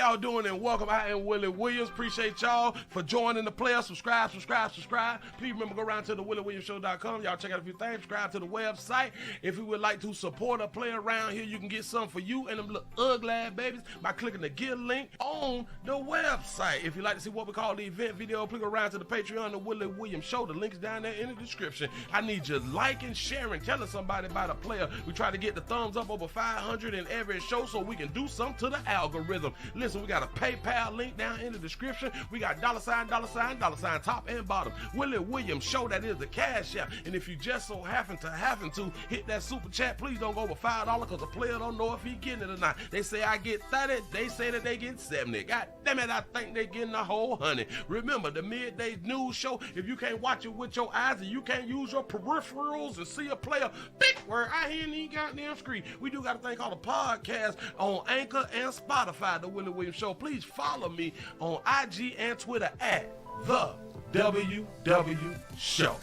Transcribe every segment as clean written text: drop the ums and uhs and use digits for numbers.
y'all doing, and welcome. I am Willie Williams. Appreciate y'all for joining the player. Subscribe. Please remember, go around to the WillieWilliamsShow.com. Y'all check out a few things. Subscribe to the website. If you would like to support a player around here, you can get something for you and them little ugly babies by clicking the Get link on the website. If you'd like to see what we call the event video, please go around to the Patreon, the Willie Williams Show. The link's down there in the description. I need you liking, sharing, telling somebody about a player. We try to get the thumbs up over 500 in every show so we can do something to the algorithm. Listen, we got a PayPal link down in the description. We got $sign, top and bottom. Willie Williams Show, that is the Cash App. And if you just so happen to hit that super chat, please don't go over $5 because the player don't know if he getting it or not. They say I get 30, they say that they get 70. God damn it, I think they getting a whole 100. Remember, the midday news show, if you can't watch it with your eyes and you can't use your peripherals and see a player, big word, I hear any goddamn screen. We do got a thing called a podcast on Anchor and Spotify, the Willie Williams Show. Please follow me on IG and Twitter at the WW Show.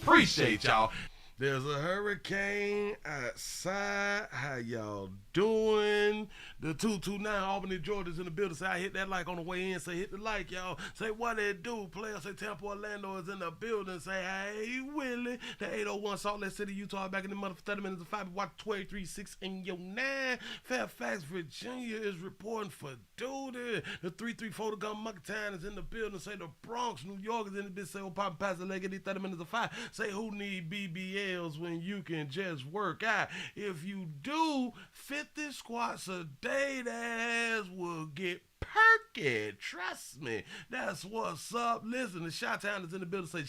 Appreciate y'all. There's a hurricane outside. How y'all doing? The 229 Albany, Georgia's in the building. Say I hit that like on the way in. Say hit the like, y'all. Say what it do, player. Say Tampa Orlando is in the building. Say hey Willie. The 801 Salt Lake City, Utah, back in the month for 30 minutes of 5. Watch 1236 in your 9. Fairfax, Virginia is reporting for duty. The 334 to Gun Monkey Town is in the building. Say the Bronx, New York is in the building. Say Papa Pass the leg at 30 minutes of 5. Say who need BBLs when you can just work out? If you do 50 squats a day, that ass will get perky. Trust me. That's what's up. Listen, the Chi-Town is in the building. Say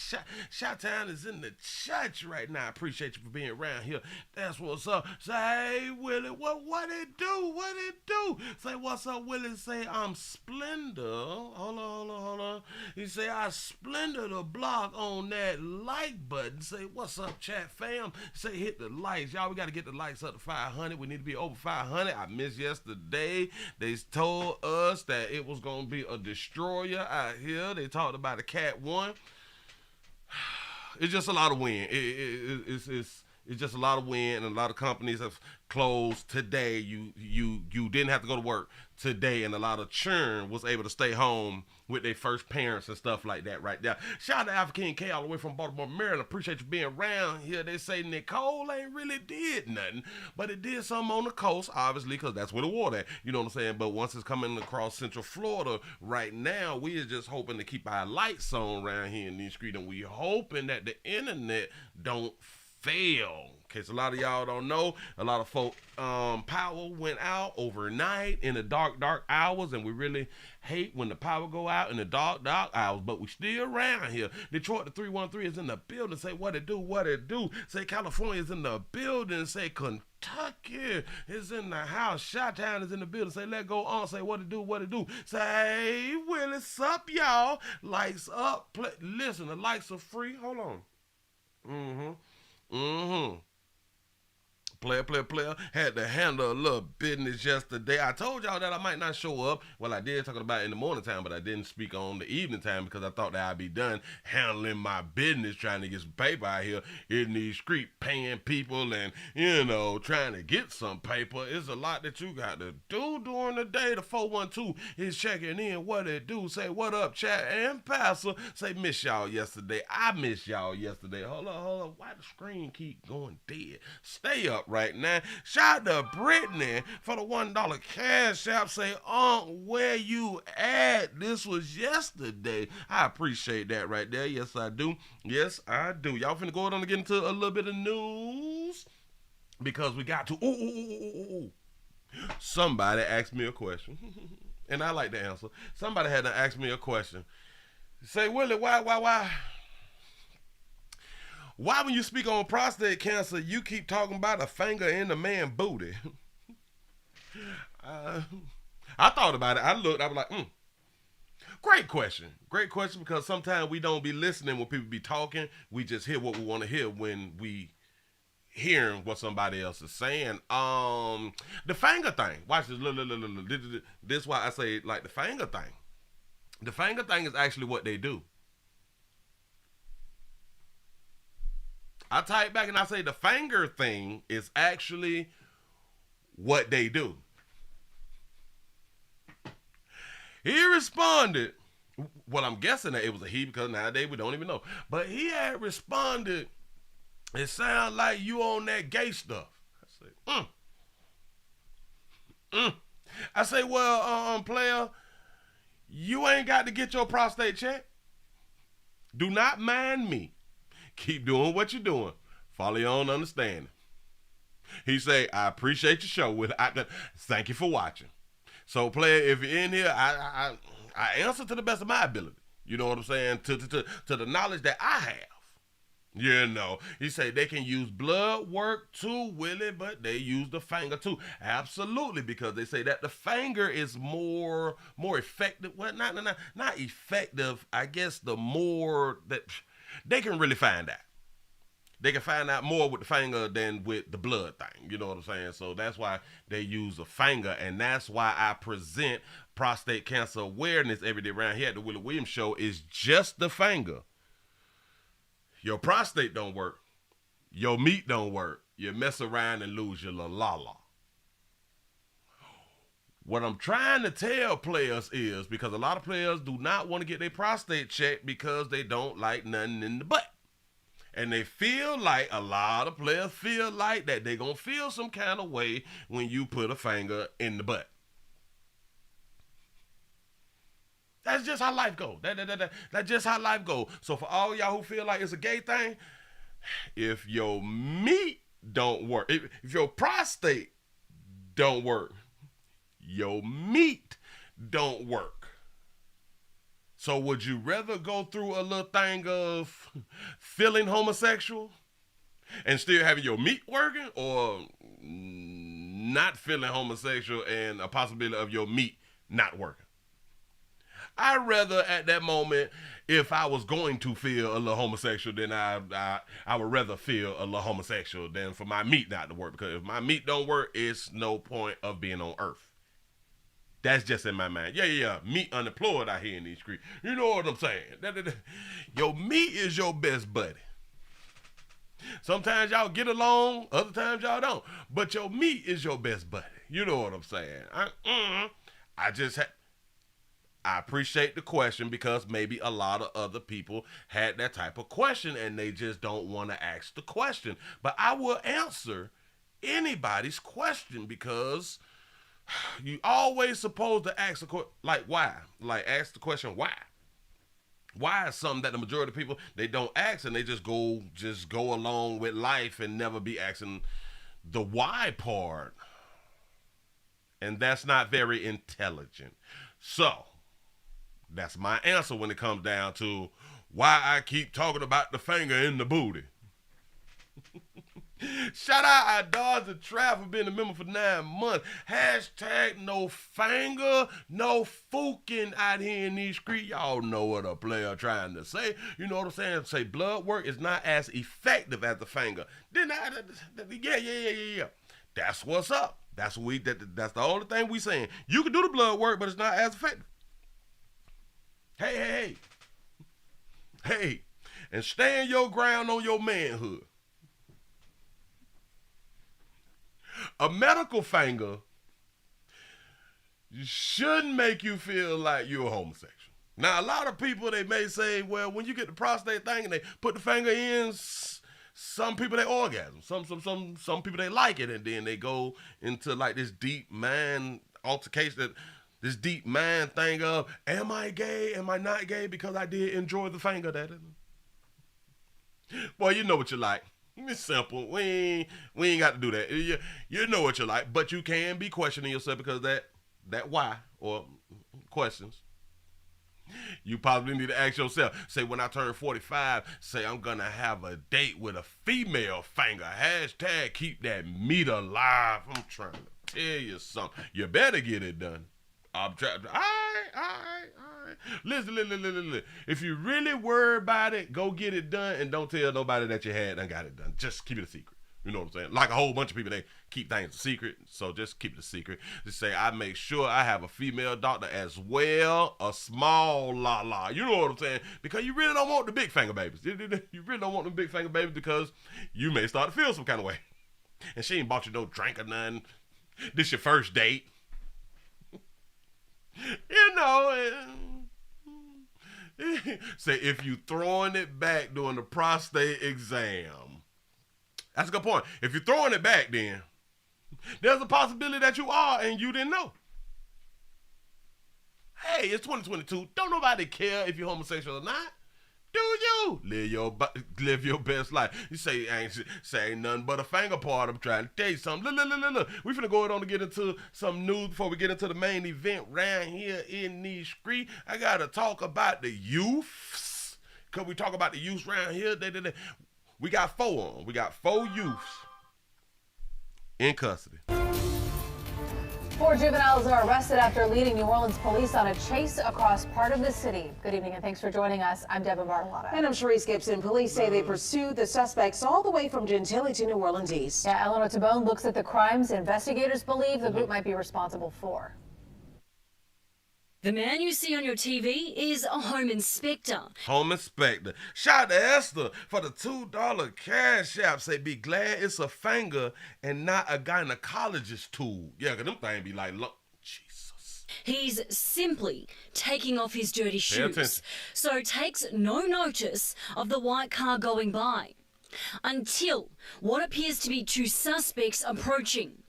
Chi-Town is in the church right now. I appreciate you for being around here. That's what's up. Say, hey, Willie, what it do? What it do? Say, what's up, Willie? Say, I'm Splendor. Hold on. You say, I Splendor the block on that like button. Say, what's up, chat fam? Say, hit the likes. Y'all, we got to get the likes up to 500. We need to be over 500. I missed yesterday. They told us that it was going to be a destroyer out here. They talked about a Cat 1. It's just a lot of wind. It's just a lot of wind, and a lot of companies have closed today. You didn't have to go to work today, and a lot of churn was able to stay home with their first parents and stuff like that right there. Shout out to African K all the way from Baltimore, Maryland. Appreciate you being around here. They say Nicole ain't really did nothing, but it did something on the coast, obviously, because that's where the water at. You know what I'm saying? But once it's coming across Central Florida right now, we are just hoping to keep our lights on around here in these streets, and we hoping that the internet don't fail. In case a lot of y'all don't know, a lot of folk power went out overnight in the dark hours, and we really hate when the power go out in the dark hours, but we still around here. Detroit, the 313 is in the building. Say what it do. Say California is in the building. Say Kentucky is in the house. Chi-Town is in the building. Say let go on. Say what it do. Say hey Willie, sup y'all. Likes up. Listen, the likes are free. Hold on. Player. Had to handle a little business yesterday. I told y'all that I might not show up. Well, I did talk about it in the morning time, but I didn't speak on the evening time because I thought that I'd be done handling my business, trying to get some paper out here in these streets, paying people and, trying to get some paper. It's a lot that you got to do during the day. The 412 is checking in. What it do? Say, what up, chat and pastor? Say, miss y'all yesterday. I miss y'all yesterday. Hold on. Why the screen keep going dead? Stay up right now. Shout out to Brittany for the $1 Cash App. Say, where you at? This was yesterday. I appreciate that right there. Yes, I do. Y'all finna go on and get into a little bit of news because we got to. Somebody asked me a question, and I like the answer. Somebody had to ask me a question. Say, Willie, why? Why when you speak on prostate cancer, you keep talking about a finger in the man booty? I thought about it. I looked. I was like, Great question because sometimes we don't be listening when people be talking. We just hear what we want to hear when we hearing what somebody else is saying. The finger thing. Watch this. Look. This is why I say like the finger thing. The finger thing is actually what they do. I type back and I say the finger thing is actually what they do. He responded. Well, I'm guessing that it was a he because nowadays we don't even know. But he had responded, it sounds like you on that gay stuff. I said, I say, well, player, you ain't got to get your prostate checked. Do not mind me. Keep doing what you're doing. Follow your own understanding. He say, I appreciate your show. Thank you for watching. So, player, if you're in here, I answer to the best of my ability. You know what I'm saying? To the knowledge that I have. You know, he say they can use blood work too, Willie, but they use the finger too. Absolutely, because they say that the finger is more effective. Well, not effective. I guess the more that they can really find out. They can find out more with the finger than with the blood thing. You know what I'm saying? So that's why they use the finger, and that's why I present prostate cancer awareness every day around here at the Willie Williams Show. Is just the finger. Your prostate don't work. Your meat don't work. You mess around and lose your la-la. What I'm trying to tell players is, because a lot of players do not want to get their prostate checked because they don't like nothing in the butt. And they feel like, a lot of players feel like that they're going to feel some kind of way when you put a finger in the butt. That's just how life goes. That's just how life goes. So for all y'all who feel like it's a gay thing, if your meat don't work, if your prostate don't work, your meat don't work. So would you rather go through a little thing of feeling homosexual and still having your meat working, or not feeling homosexual and a possibility of your meat not working? I'd rather at that moment, if I was going to feel a little homosexual, then I would rather feel a little homosexual than for my meat not to work. Because if my meat don't work, it's no point of being on earth. That's just in my mind. Yeah. Meat unemployed out here in these streets. You know what I'm saying? Your meat is your best buddy. Sometimes y'all get along, other times y'all don't. But your meat is your best buddy. You know what I'm saying? I appreciate the question, because maybe a lot of other people had that type of question and they just don't want to ask the question. But I will answer anybody's question, because you always supposed to ask the question, like, why? Like, ask the question, why? Why is something that the majority of people, they don't ask, and they just go along with life and never be asking the why part. And that's not very intelligent. So that's my answer when it comes down to why I keep talking about the finger in the booty. Shout out our dogs of Trap for being a member for 9 months. Hashtag no finger, no fucking out here in these streets. Y'all know what a player trying to say. You know what I'm saying? Say blood work is not as effective as the finger. Yeah. That's what's up. That's the only thing we saying. You can do the blood work, but it's not as effective. Hey. And stand your ground on your manhood. A medical finger shouldn't make you feel like you're a homosexual. Now, a lot of people, they may say, well, when you get the prostate thing and they put the finger in, some people, they orgasm. Some people, they like it, and then they go into like this deep mind altercation, this deep mind thing of, am I gay? Am I not gay? Because I did enjoy the finger. Boy, you know what you like. It's simple. We ain't got to do that. You know what you like, but you can be questioning yourself, because that why, or questions, you probably need to ask yourself. Say, when I turn 45, say I'm going to have a date with a female finger. Hashtag keep that meat alive. I'm trying to tell you something. You better get it done. I'm trying to, all right. Listen. If you really worry about it, go get it done, and don't tell nobody that you had and got it done. Just keep it a secret. You know what I'm saying? Like a whole bunch of people, they keep things a secret, so just keep it a secret. Just say, I make sure I have a female doctor as well, a small la-la. You know what I'm saying? Because you really don't want the big finger babies. You really don't want the big finger babies, because you may start to feel some kind of way. And she ain't bought you no drink or nothing. This your first date. You know, say if you throwing it back during the prostate exam. That's a good point. If you're throwing it back, then there's a possibility that you are and you didn't know. Hey, it's 2022. Don't nobody care if you're homosexual or not. Do you live your best life? You say ain't nothing but a finger part. I'm trying to tell you something. Look. We finna go on to get into some news before we get into the main event right here in these streets. I gotta talk about the youths. Cause we talk about the youths around here. We got 4 of them. We got 4 youths in custody. 4 juveniles are arrested after leading New Orleans police on a chase across part of the city. Good evening and thanks for joining us. I'm Devin Bartolotta. And I'm Sharice Gibson. Police say they pursued the suspects all the way from Gentilly to New Orleans East. Yeah, Eleanor Tabone looks at the crimes investigators believe the group might be responsible for. The man you see on your TV is a home inspector. Home inspector. Shout out to Esther for the $2 cash app. Say, be glad it's a finger and not a gynecologist tool. Yeah, because them things be like, look, Jesus. He's simply taking off his dirty shoes, so takes no notice of the white car going by until what appears to be 2 suspects approaching.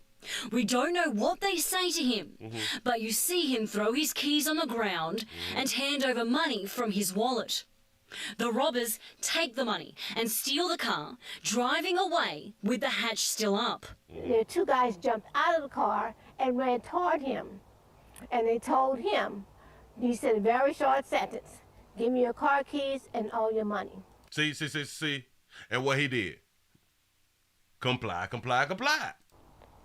We don't know what they say to him, but you see him throw his keys on the ground and hand over money from his wallet. The robbers take the money and steal the car, driving away with the hatch still up. The 2 guys jumped out of the car and ran toward him. And they told him, he said a very short sentence, give me your car keys and all your money. See. And what he did? Comply.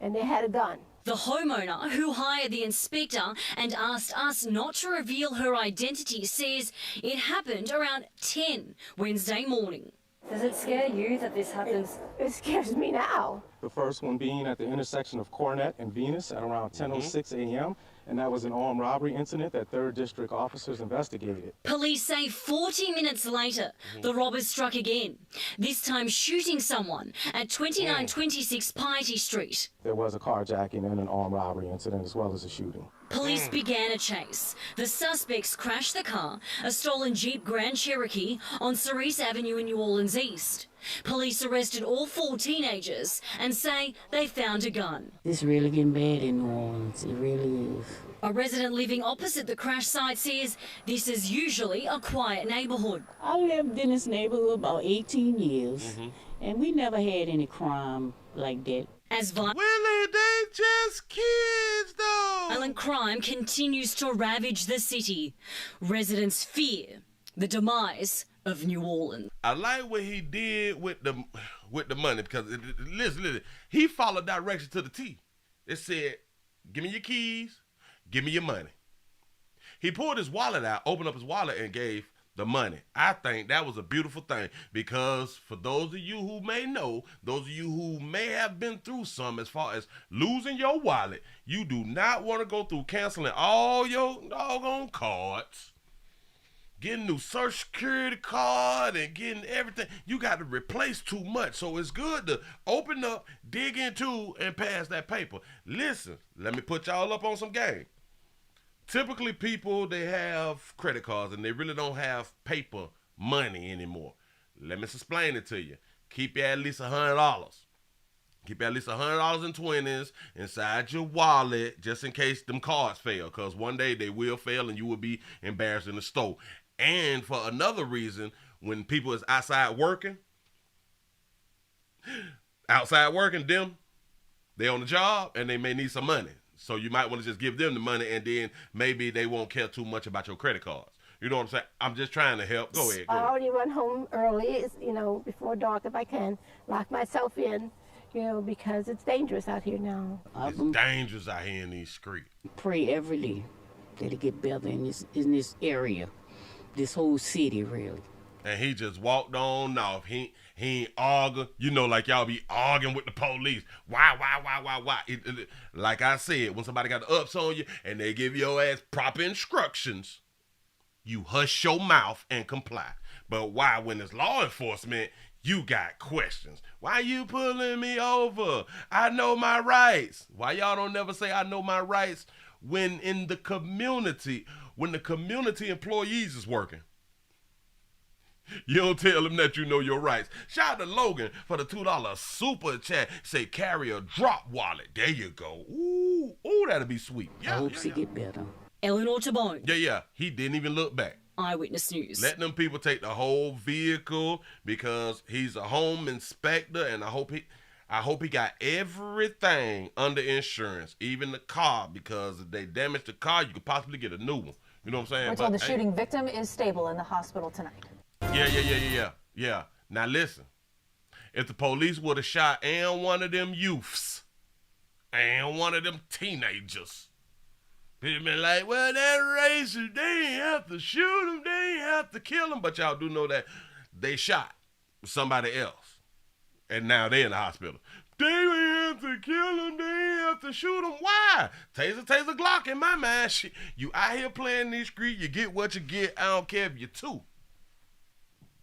And they had a gun. The homeowner who hired the inspector and asked us not to reveal her identity says it happened around 10 Wednesday morning. Does it scare you that this happens? It scares me now. The first one being at the intersection of Cornet and Venus at around 10:06 a.m. And that was an armed robbery incident that 3rd District officers investigated. Police say 40 minutes later, the robbers struck again, this time shooting someone at 2926 Piety Street. There was a carjacking and an armed robbery incident as well as a shooting. Police began a chase. The suspects crashed the car, a stolen Jeep Grand Cherokee, on Cerise Avenue in New Orleans East. Police arrested all 4 teenagers and say they found a gun. It's really getting bad in New Orleans. It really is. A resident living opposite the crash site says this is usually a quiet neighborhood. I lived in this neighborhood about 18 years, and we never had any crime like that. As Willie, they just kids, though. violent crime continues to ravage the city. Residents fear the demise of New Orleans. I like what he did with the money because listen, he followed directions to the T. It said, "Give me your keys, give me your money." He pulled his wallet out, opened up his wallet, and gave the money. I think that was a beautiful thing because for those of you who may know, those of you who may have been through some as far as losing your wallet, you do not want to go through canceling all your doggone cards, getting new Social Security card and getting everything. You got to replace too much. So it's good to open up, dig into, and pass that paper. Listen, let me put y'all up on some game. Typically, people, they have credit cards and they really don't have paper money anymore. Let me explain it to you. Keep at least $100. Keep at least $100 in 20s inside your wallet just in case them cards fail, because one day they will fail and you will be embarrassed in the store. And for another reason, when people is outside working, them, they on the job and they may need some money. So you might want to just give them the money and then maybe they won't care too much about your credit cards. You know what I'm saying? I'm just trying to help. Go ahead. I already run home early, before dark if I can, lock myself in, because it's dangerous out here now. It's dangerous out here in these streets. Pray every day that it get better in this area, this whole city, really. And he just walked on off. He ain't arguing. Like y'all be arguing with the police. Why? Like I said, when somebody got the ups on you and they give your ass proper instructions, you hush your mouth and comply. But why, when it's law enforcement, you got questions? Why you pulling me over? I know my rights. Why y'all don't never say I know my rights when in the community, when the community employees is working. You don't tell them that you know your rights. Shout out to Logan for the $2 super chat. Say carry a drop wallet. There you go. Ooh, that'll be sweet. Yeah, I hope she get better. Eleanor Tabone. Yeah. He didn't even look back. Eyewitness News. Let them people take the whole vehicle because he's a home inspector, and I hope he got everything under insurance, even the car, because if they damage the car, you could possibly get a new one. You know what I'm saying? We're told the shooting victim is stable in the hospital tonight. Yeah. Now listen, if the police would have shot and one of them youths and one of them teenagers, people been like, well, that racist, they ain't have to shoot him, they ain't have to kill him. But y'all do know that they shot somebody else, and now they in the hospital. They ain't have to kill him, they ain't have to shoot him. Why? Taser Glock in my mind. Shit, you out here playing these streets, you get what you get. I don't care if you're 2.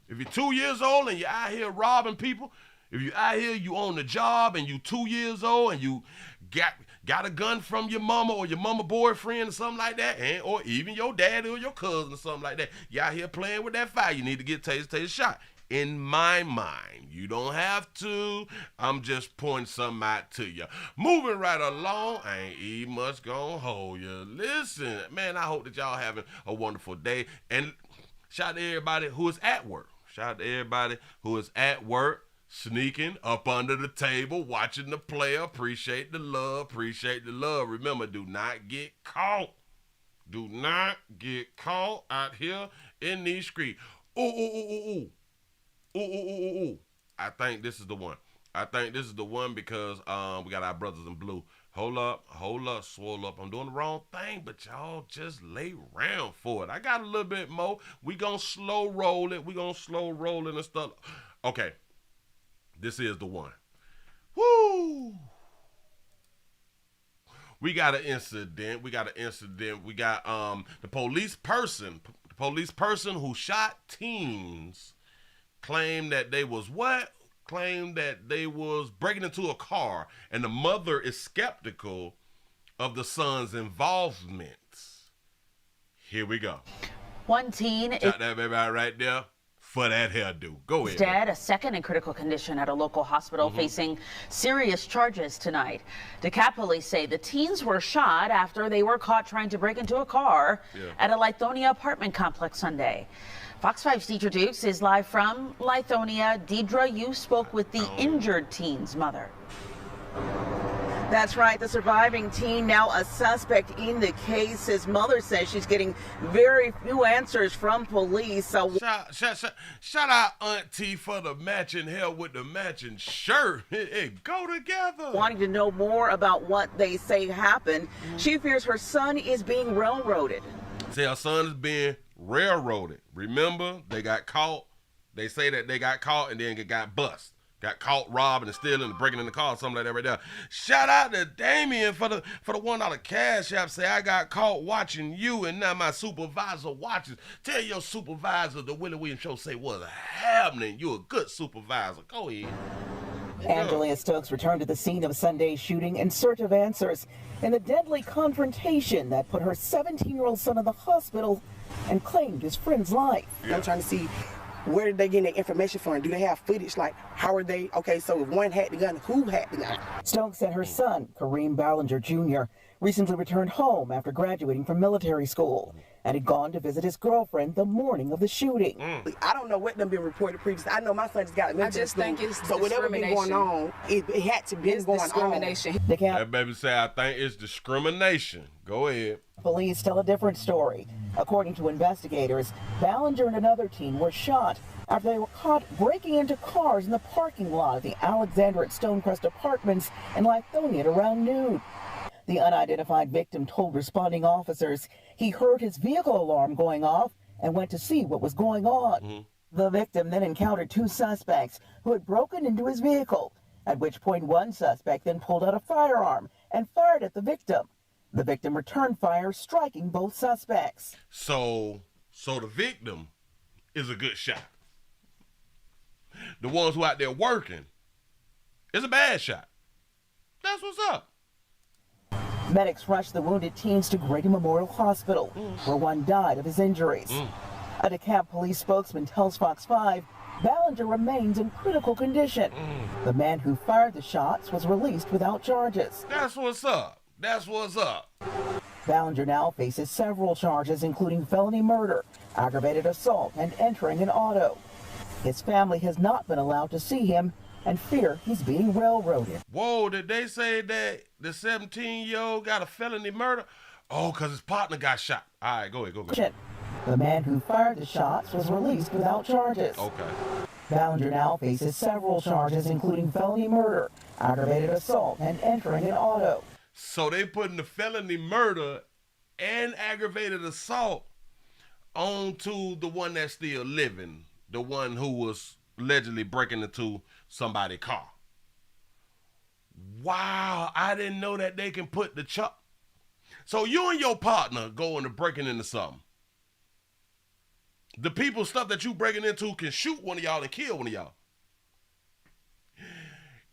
If you're 2 years old and you're out here robbing people, if you're out here, you on the job and you 2 years old and you got a gun from your mama or your mama boyfriend or something like that, or even your dad or your cousin or something like that, you out here playing with that fire, you need to get taser shot. In my mind, you don't have to. I'm just pointing something out to you. Moving right along, I ain't even much gonna hold you. Listen, man, I hope that y'all having a wonderful day. And shout out to everybody who is at work. Shout out to everybody who is at work, sneaking up under the table, watching the player. Appreciate the love. Remember, do not get caught. Do not get caught out here in these streets. Ooh. I think this is the one. Because we got our brothers in blue. Hold up, swole up. I'm doing the wrong thing, but y'all just lay around for it. I got a little bit more. We gonna slow roll it. And stuff. Okay, this is the one. Woo! We got an incident. We got the police person who shot teens claimed that they was what? Claimed that they was breaking into a car, and the mother is skeptical of the son's involvement. Here we go. One teen is that baby right there for that hairdo. Go ahead. Dead, a second in critical condition at a local hospital, facing serious charges tonight. DeKalb police say the teens were shot after they were caught trying to break into a car at a Lithonia apartment complex Sunday. Fox 5's Deidre Dukes is live from Lithonia. Deidre, you spoke with the injured teen's mother. That's right. The surviving teen, now a suspect in the case. His mother says she's getting very few answers from police. So shout out Auntie for the matching hair with the matching shirt. It go together. Wanting to know more about what they say happened, she fears her son is being railroaded. Say her son is being railroaded. Remember, they got caught. They say that they got caught and then got bust. Got caught robbing and stealing and breaking in the car, something like that right there. Shout out to Damien for the $1 cash app. Say, I got caught watching you and now my supervisor watches. Tell your supervisor the Willie Williams Show say what's happening. You a good supervisor. Go ahead. Angelia Stokes returned to the scene of Sunday's shooting in search of answers in the deadly confrontation that put her 17-year-old son in the hospital and claimed his friend's life. I'm trying to see where did they get their information from? Do they have footage? Like, how are they? Okay, so if one had the gun, who had the gun? Stokes said her son, Kareem Ballinger Jr., recently returned home after graduating from military school and had gone to visit his girlfriend the morning of the shooting. I don't know what done been reported previously. I know my son just got admitted to school. Think it's so whatever been going on, it had to be going discrimination. on. That baby say, I think it's discrimination. Go ahead. Police tell a different story. According to investigators, Ballinger and another teen were shot after they were caught breaking into cars in the parking lot of the Alexander at Stonecrest Apartments in Lithonia at around noon. The unidentified victim told responding officers he heard his vehicle alarm going off and went to see what was going on. The victim then encountered two suspects who had broken into his vehicle, at which point one suspect then pulled out a firearm and fired at the victim. The victim returned fire, striking both suspects. So the victim is a good shot. The ones who out there working is a bad shot. That's what's up. Medics rushed the wounded teens to Grady Memorial Hospital, where one died of his injuries. A DeKalb police spokesman tells Fox 5 Ballinger remains in critical condition. The man who fired the shots was released without charges. That's what's up. That's what's up. Ballinger now faces several charges, including felony murder, aggravated assault, and entering an auto. His family has not been allowed to see him and fear he's being railroaded. Whoa, did they say that the 17-year-old got a felony murder? Oh, because his partner got shot. All right, go ahead. The man who fired the shots was released without charges. Okay. Ballinger now faces several charges, including felony murder, aggravated assault, and entering an auto. So they putting the felony murder and aggravated assault onto the one that's still living, the one who was allegedly breaking into somebody's car. Wow, I didn't know that they can put the So you and your partner going to breaking into something. The people stuff that you breaking into can shoot one of y'all and kill one of y'all.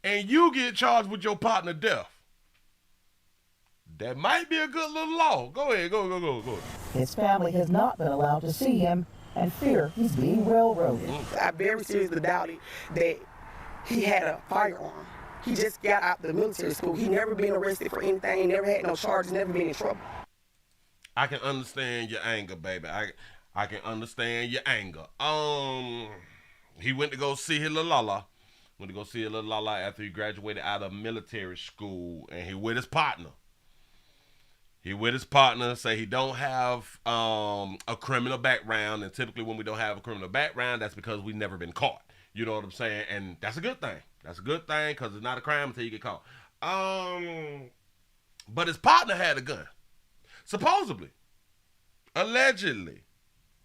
And you get charged with your partner death. That might be a good little law. Go ahead, go. His family has not been allowed to see him and fear he's being railroaded. I very seriously doubted that he had a firearm. He just got out the military school. He never been arrested for anything, never had no charges, never been in trouble. I can understand your anger, baby. I can understand your anger. He went to go see his little lala. Went to go see his little lala after he graduated out of military school, and he with his partner. Say he don't have a criminal background, and typically when we don't have a criminal background, that's because we've never been caught. You know what I'm saying? And that's a good thing. That's a good thing because it's not a crime until you get caught. But his partner had a gun. Supposedly. Allegedly.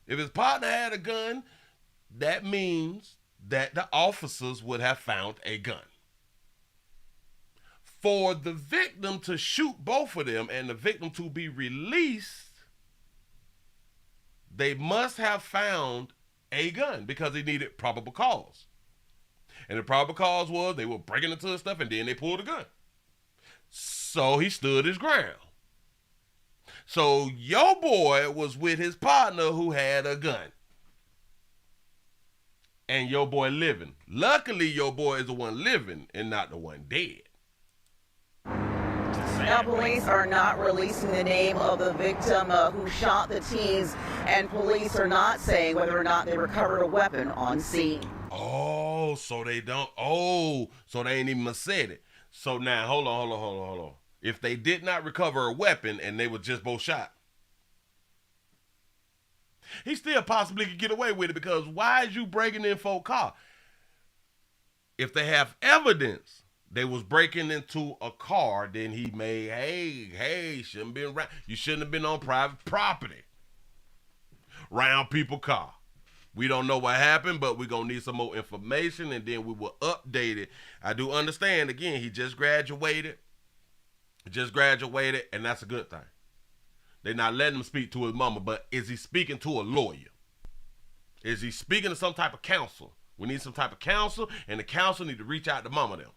If his partner had a gun, that means that the officers would have found a gun. For the victim to shoot both of them and the victim to be released, they must have found a gun because they needed probable cause. And the probable cause was they were breaking into his stuff and then they pulled a gun. So he stood his ground. So your boy was with his partner who had a gun. And your boy living. Luckily, your boy is the one living and not the one dead. Now, police are not releasing the name of the victim who shot the teens, and police are not saying whether or not they recovered a weapon on scene. Oh, so they don't. Oh, so they ain't even said it. So now, hold on. If they did not recover a weapon and they were just both shot, he still possibly could get away with it because why is you breaking in for a car? If they have evidence they was breaking into a car, then he may, hey, shouldn't be around. You shouldn't have been on private property. Round people's car. We don't know what happened, but we're going to need some more information, and then we will update it. I do understand, again, he just graduated. And that's a good thing. They're not letting him speak to his mama, but is he speaking to a lawyer? Is he speaking to some type of counsel? We need some type of counsel, and the counsel need to reach out to mama them.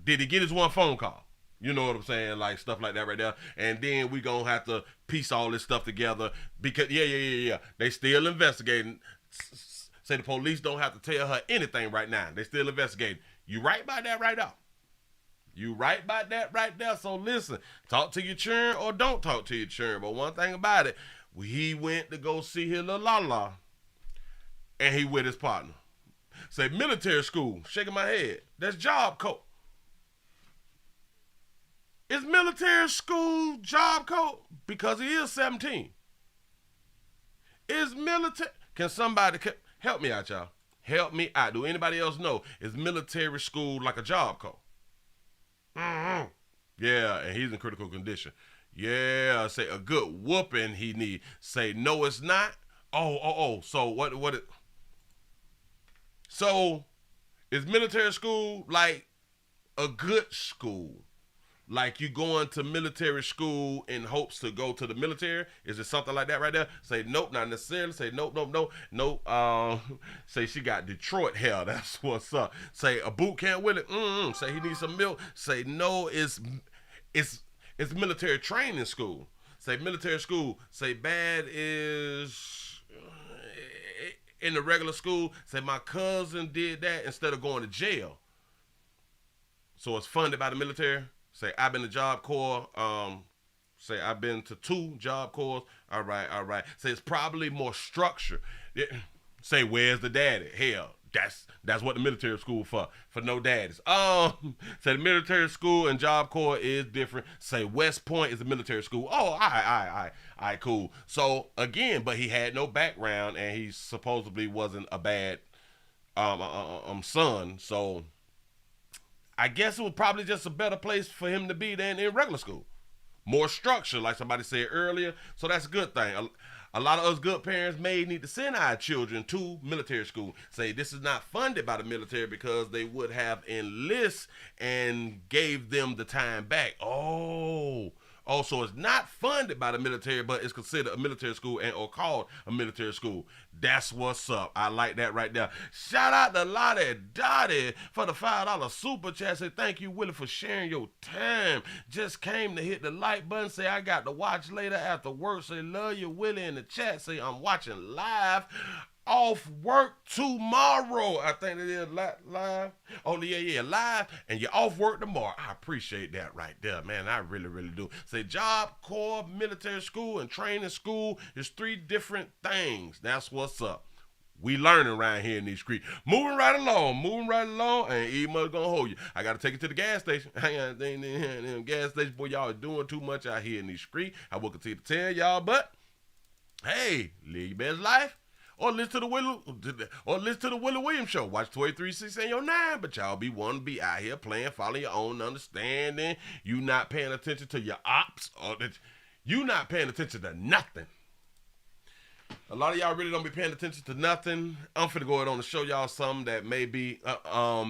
Did he get his one phone call? You know what I'm saying? Like stuff like that right there. And then we gonna have to piece all this stuff together because, yeah. They still investigating. Say the police don't have to tell her anything right now. They still investigating. You right about that right now? You right about that right there. So listen, talk to your churn or don't talk to your churn. But one thing about it, he went to go see his little la-la, and he with his partner. Say military school, shaking my head. That's job code. Is military school job code? Because he is 17. Is military, can somebody help me out, y'all? Help me out. Do anybody else know? Is military school like a job code? Mm-hmm. Yeah, and he's in critical condition. Yeah, say a good whooping he need. Say no, it's not. Oh. So what it? So is military school like a good school? Like you going to military school in hopes to go to the military? Is it something like that right there? Say nope, not necessarily. Say nope. Say she got Detroit hair. That's what's up. Say a boot camp with it. Say he needs some milk. Say no, it's military training school. Say military school. Say bad is in the regular school. Say my cousin did that instead of going to jail. So it's funded by the military. Say I've been to Job Corps. Say I've been to 2 Job Corps. All right. Say it's probably more structure. Say where's the daddy? Hell, that's what the military school for no daddies. Say the military school and Job Corps is different. Say West Point is a military school. Oh, all right, cool. So again, but he had no background and he supposedly wasn't a bad son. So I guess it was probably just a better place for him to be than in regular school. More structure, like somebody said earlier. So that's a good thing. A lot of us good parents may need to send our children to military school. Say this is not funded by the military because they would have enlist and gave them the time back. So it's not funded by the military, but it's considered a military school or called a military school. That's what's up. I like that right there. Shout out to Lottie Dottie for the $5 super chat. Say thank you, Willie, for sharing your time. Just came to hit the like button. Say I got to watch later after work. Say love you, Willie, in the chat. Say I'm watching live. Off work tomorrow. I think it is live. Oh, yeah, live. And you're off work tomorrow. I appreciate that right there, man. I really, really do. Say Job Corps, military school, and training school is 3 different things. That's what's up. We learning around here in these streets. Moving right along. And E-Mother's gonna hold you. I gotta take it to the gas station. Gas station, boy, y'all are doing too much out here in these streets. I will continue to tell y'all, but hey, live your best life. Or listen to the Willie Williams show. Watch 23-6 and your 9. But y'all be wanting to be out here playing, following your own understanding. You not paying attention to your ops. Or you not paying attention to nothing. A lot of y'all really don't be paying attention to nothing. I'm finna go ahead on to show y'all something that may be,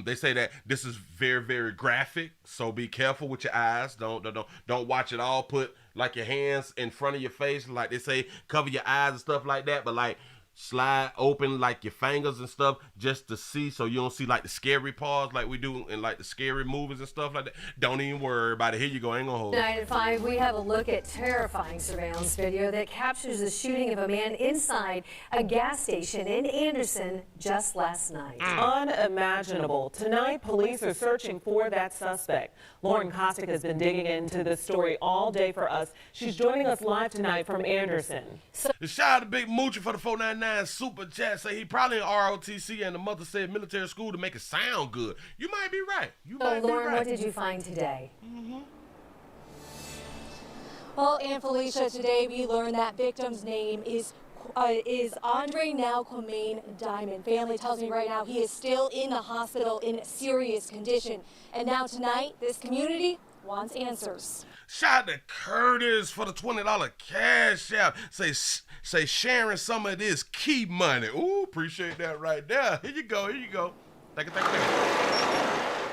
they say that this is very, very graphic. So be careful with your eyes. Don't watch it all. Put like your hands in front of your face. Like they say, cover your eyes and stuff like that. But like, slide open like your fingers and stuff just to see, so you don't see like the scary parts like we do in like the scary movies and stuff like that. Don't even worry about it. Here you go. I ain't gonna hold it. 9 at 5, we have a look at terrifying surveillance video that captures the shooting of a man inside a gas station in Anderson just last night. Unimaginable. Tonight, police are searching for that suspect. Lauren Kostick has been digging into this story all day for us. She's joining us live tonight from Anderson. Shout out to Big Moochie for the 499 super chat. Say he probably in ROTC and the mother said military school to make it sound good. You might be right. Lauren, what did you find today? Well, Aunt Felicia, today we learned that victim's name is Andre Now Quamain Diamond. Family tells me right now he is still in the hospital in serious condition. And now tonight, this community wants answers. Shout out to Curtis for the $20 cash app. Say sharing some of this key money. Ooh, appreciate that right there. Here you go. Thank you.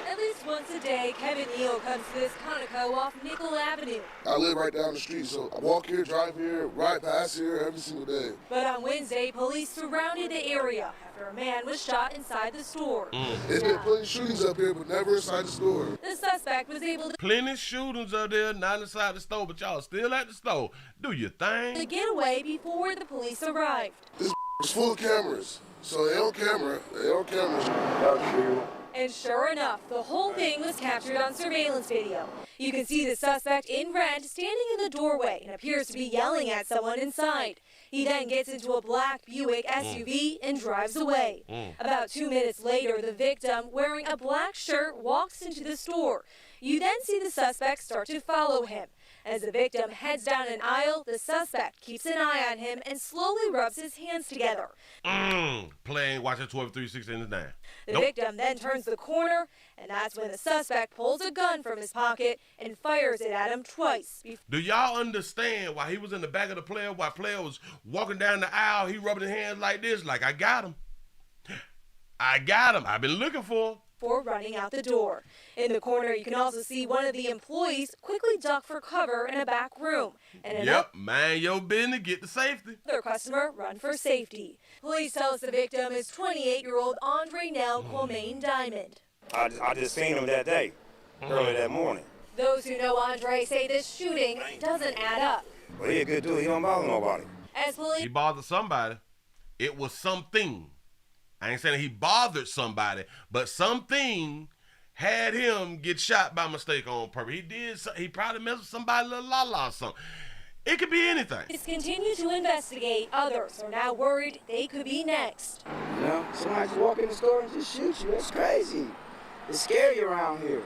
At least once a day, Kevin Neal comes to this Conoco off Nickel Avenue. I live right down the street, so I walk here, drive here, ride past here every single day. But on Wednesday, police surrounded the area after a man was shot inside the store. There's been plenty of shootings up here, but never inside the store. The suspect was able to... Plenty shootings up there, not inside the store, but y'all still at the store. Do your thing. ...to get away before the police arrived. This is full of cameras, so they on camera. That's true. And sure enough, the whole thing was captured on surveillance video. You can see the suspect in red standing in the doorway and appears to be yelling at someone inside. He then gets into a black Buick SUV and drives away. About 2 minutes later, the victim, wearing a black shirt, walks into the store. You then see the suspect start to follow him. As the victim heads down an aisle, the suspect keeps an eye on him and slowly rubs his hands together. Playing, watching 12-3-6 in the 9. The victim then turns the corner, and that's when the suspect pulls a gun from his pocket and fires it at him twice. Do y'all understand why he was in the back of the player, while player was walking down the aisle, he rubbing his hands like this, like, I got him. I've been looking for him. before running out the door. In the corner, you can also see one of the employees quickly duck for cover in a back room. And mind your business, get to safety. Another customer run for safety. Police tell us the victim is 28-year-old Andre Nell Quamaine Diamond. I just seen him that day, early that morning. Those who know Andre say this shooting doesn't add up. Well, he a good dude. He don't bother nobody. As police, he bothered somebody. It was something. I ain't saying he bothered somebody, but something had him get shot by mistake on purpose. He probably messed with somebody, little la or something. It could be anything. Police continue to investigate. Others are now worried they could be next. You know, somebody just walk in the store and just shoot you. That's crazy. It's scary around here.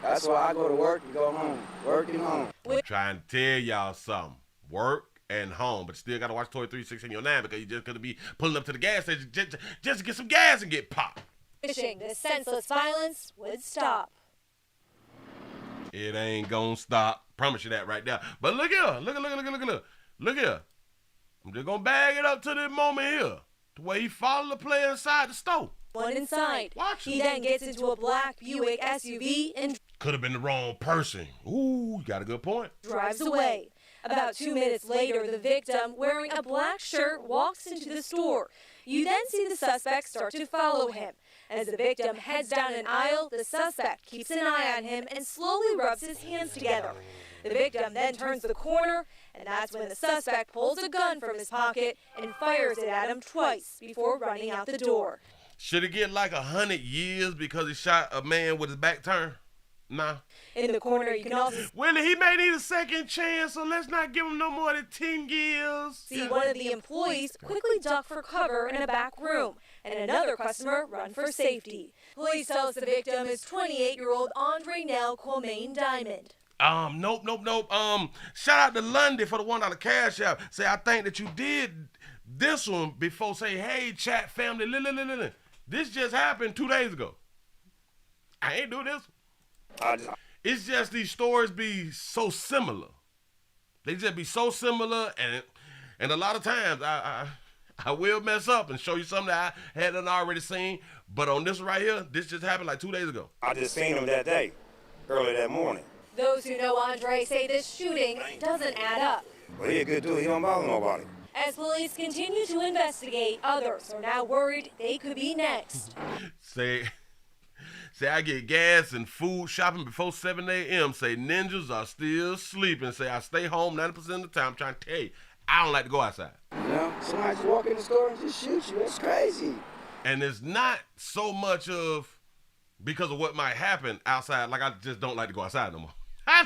That's why I go to work and go home. Work and home. I'm trying to tell y'all something. Work and home, but still got to watch Toy 316 your 9 because you just going to be pulling up to the gas station just to get some gas and get popped. Wishing this senseless violence would stop. It ain't gonna stop. Promise you that right now. But look here. Look here. I'm just gonna bag it up to this moment here. The way he followed the player inside the store. One inside. Watch he then gets into a black Buick SUV and could have been the wrong person. Ooh, you got a good point. Drives away. About 2 minutes later, the victim, wearing a black shirt, walks into the store. You then see the suspect start to follow him. As the victim heads down an aisle, the suspect keeps an eye on him and slowly rubs his hands together. The victim then turns the corner, and that's when the suspect pulls a gun from his pocket and fires it at him twice before running out the door. Should he get like 100 years because he shot a man with his back turned? Nah. In the corner, you can also Willie, he may need a second chance, so let's not give him no more than 10 years. See one of the employees quickly duck for cover in a back room, and another customer run for safety. Police tell us the victim is 28-year-old Andre Nell Quamaine Diamond. Nope. Shout out to Lundy for the $1 cash out. Say, I think that you did this one before. Say, hey, chat family, this just happened 2 days ago. I ain't do this. It's just these stories be so similar. They just be so similar, and a lot of times I will mess up and show you something that I hadn't already seen. But on this right here, this just happened like 2 days ago. I just seen him that day, early that morning. Those who know Andre say this shooting doesn't add up. Well, he a good dude. He don't bother nobody. As police continue to investigate, others are now worried they could be next. Say I get gas and food shopping before 7 a.m. Say ninjas are still sleeping. Say I stay home 90% of the time. I'm trying to tell you, I don't like to go outside. You know, somebody just walk in the store and just shoot you. That's crazy. And it's not so much of because of what might happen outside. Like I just don't like to go outside no more. I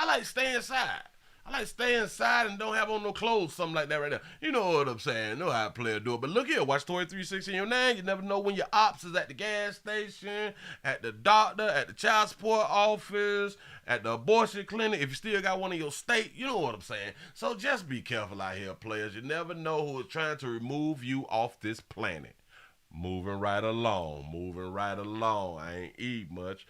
like staying inside. I like staying inside and don't have on no clothes, something like that right there. You know what I'm saying? Know how a player do it. But look here, watch Toy 316 your 9. You never know when your ops is at the gas station, at the doctor, at the child support office, at the abortion clinic. If you still got one in your state, you know what I'm saying. So just be careful out here, players. You never know who is trying to remove you off this planet. Moving right along. I ain't eat much.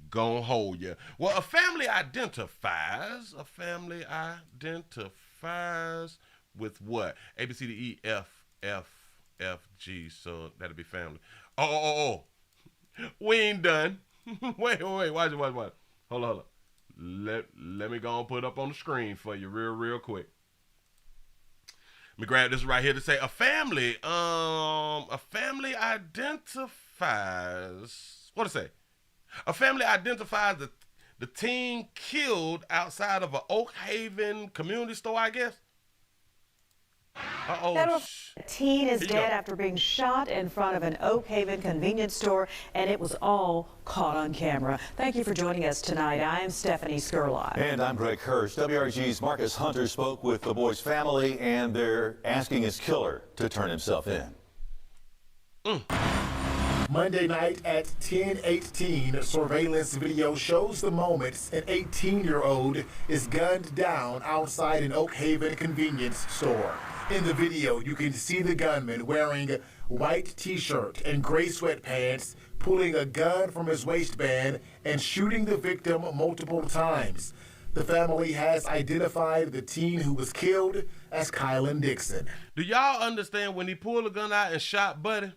Gonna hold you. Well, a family identifies with what? A, B, C, D, E, F, G. So that'll be family. Oh. We ain't done. Wait. Watch it. Hold on. Let me go and put it up on the screen for you real quick. Let me grab this right here to say a family identifies. What to say? A family identifies the teen killed outside of an Oak Haven community store, I guess. A teen is dead after being shot in front of an Oak Haven convenience store, and it was all caught on camera. Thank you for joining us tonight. I am Stephanie Skurlock. And I'm Greg Hirsch. WRG's Marcus Hunter spoke with the boy's family, and they're asking his killer to turn himself in. Monday night at 10:18, surveillance video shows the moments an 18-year-old is gunned down outside an Oak Haven convenience store. In the video, you can see the gunman wearing a white t-shirt and gray sweatpants, pulling a gun from his waistband and shooting the victim multiple times. The family has identified the teen who was killed as Kylan Dixon. Do y'all understand when he pulled a gun out and shot Buddy?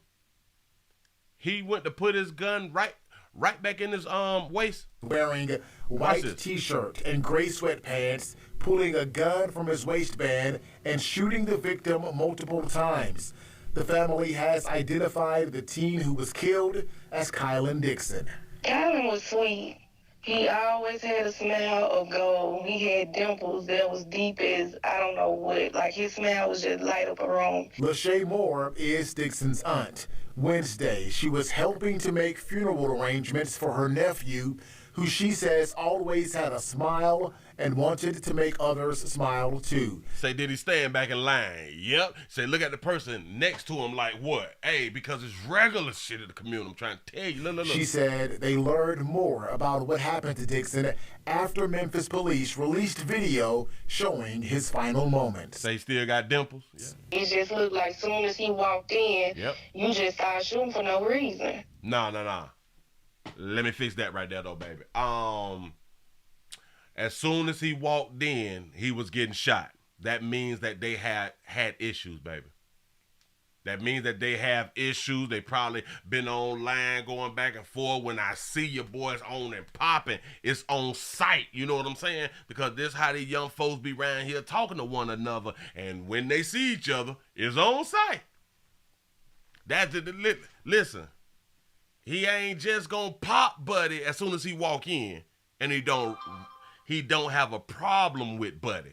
he went to put his gun right back in his waist. Wearing a white t-shirt and gray sweatpants, pulling a gun from his waistband and shooting the victim multiple times. The family has identified the teen who was killed as Kylan Dixon. Kylan was sweet. He always had a smile of gold. He had dimples that was deep as I don't know what. Like his smile was just light up a room. Lachey Moore is Dixon's aunt. Wednesday, she was helping to make funeral arrangements for her nephew, who she says always had a smile and wanted to make others smile too. Say, did he stand back in line? Yep. Say, look at the person next to him like what? Hey, because it's regular shit in the community. I'm trying to tell you. Look. She said they learned more about what happened to Dixon after Memphis police released video showing his final moments. Say, he still got dimples? Yeah. It just looked like as soon as he walked in, you just started shooting for no reason. No. Let me fix that right there, though, baby. As soon as he walked in, he was getting shot. That means that they had issues, baby. That means that they have issues. They probably been online going back and forth. When I see your boys on and popping, it's on sight. You know what I'm saying? Because this how these young folks be around here talking to one another. And when they see each other, it's on sight. Listen. He ain't just gonna pop Buddy as soon as he walk in, and he don't have a problem with Buddy.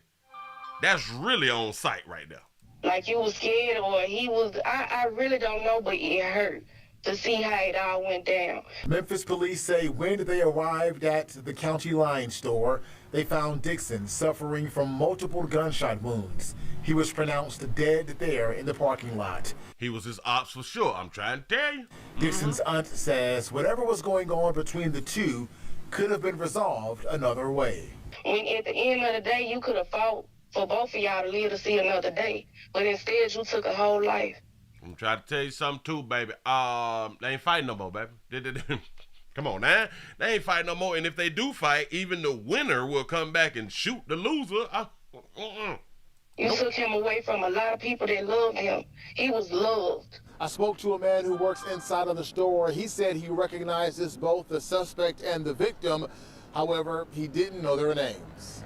That's really on sight right there. Like you was scared or he was, I really don't know, but it hurt to see how it all went down. Memphis police say when they arrived at the County Line store, they found Dixon suffering from multiple gunshot wounds. He was pronounced dead there in the parking lot. He was his ops for sure, I'm trying to tell you. Dixon's aunt says whatever was going on between the two could have been resolved another way. When at the end of the day, you could have fought for both of y'all to live to see another day, but instead you took a whole life. I'm trying to tell you something too, baby. They ain't fighting no more, baby. Come on, now. They ain't fighting no more, and if they do fight, even the winner will come back and shoot the loser. You took him away from a lot of people that loved him. He was loved. I spoke to a man who works inside of the store. He said he recognizes both the suspect and the victim. However, he didn't know their names.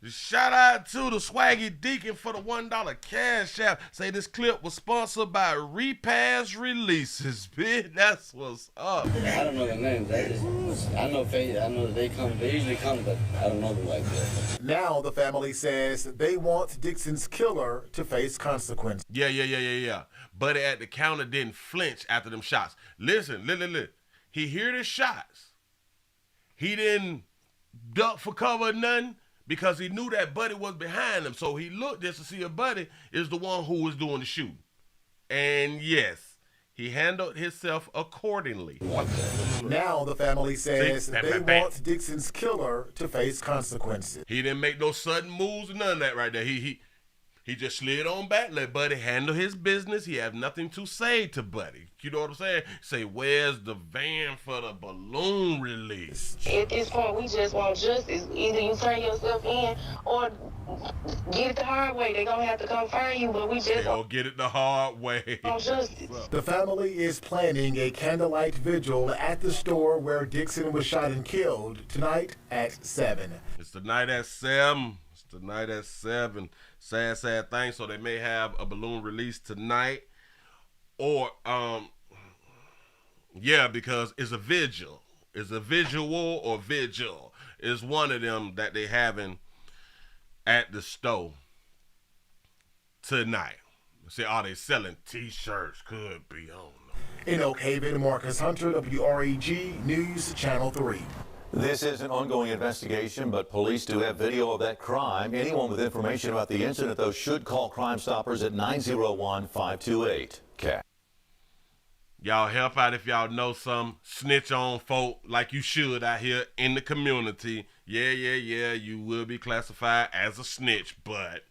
Shout out to the Swaggy Deacon for the $1 cash app. Say this clip was sponsored by Repass Releases, bitch. That's what's up. I don't know their names. I know they come. They usually come, but I don't know them like that. Now the family says they want Dixon's killer to face consequences. Yeah. Buddy at the counter didn't flinch after them shots. Listen. He heard the shots. He didn't duck for cover or nothing, because he knew that Buddy was behind him. So he looked just to see if Buddy is the one who was doing the shooting. And yes, he handled himself accordingly. Now the family says they want Dixon's killer to face consequences. He didn't make no sudden moves or none of that right there. He just slid on back, let Buddy handle his business. He have nothing to say to Buddy. You know what I'm saying? Say, where's the van for the balloon release? At this point, we just want justice. Either you turn yourself in or get it the hard way. They're going to have to come find you, but we just want get it the hard way. Justice. The family is planning a candlelight vigil at the store where Dixon was shot and killed tonight at 7. It's tonight at 7. Sad thing. So they may have a balloon release tonight, or because it's a vigil. It's a visual or vigil. It's one of them that they having at the store tonight. See, are they selling T-shirts? Could be. I don't know. In Oak Haven, Marcus Hunter, WREG News Channel 3. This is an ongoing investigation, but police do have video of that crime. Anyone with information about the incident, though, should call Crime Stoppers at 901-528. Y'all help out if y'all know some snitch on folk like you should out here in the community. Yeah, you will be classified as a snitch, but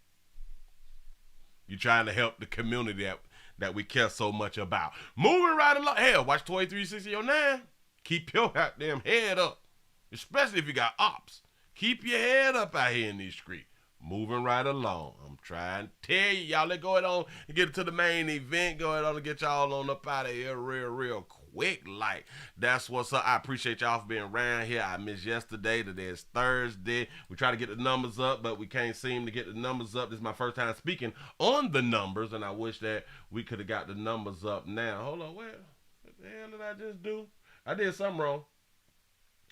you're trying to help the community that we care so much about. Moving right along. Hell, watch 236009. Keep your goddamn head up. Especially if you got ops. Keep your head up out here in these streets. Moving right along. I'm trying to tell you. Y'all, let's go ahead on and get to the main event. Go ahead on and get y'all on up out of here real quick. quick like. That's what's up. I appreciate y'all for being around here. I missed yesterday. Today is Thursday. We try to get the numbers up, but we can't seem to get the numbers up. This is my first time speaking on the numbers, and I wish that we could have got the numbers up now. Hold on, what the hell did I just do? I did something wrong.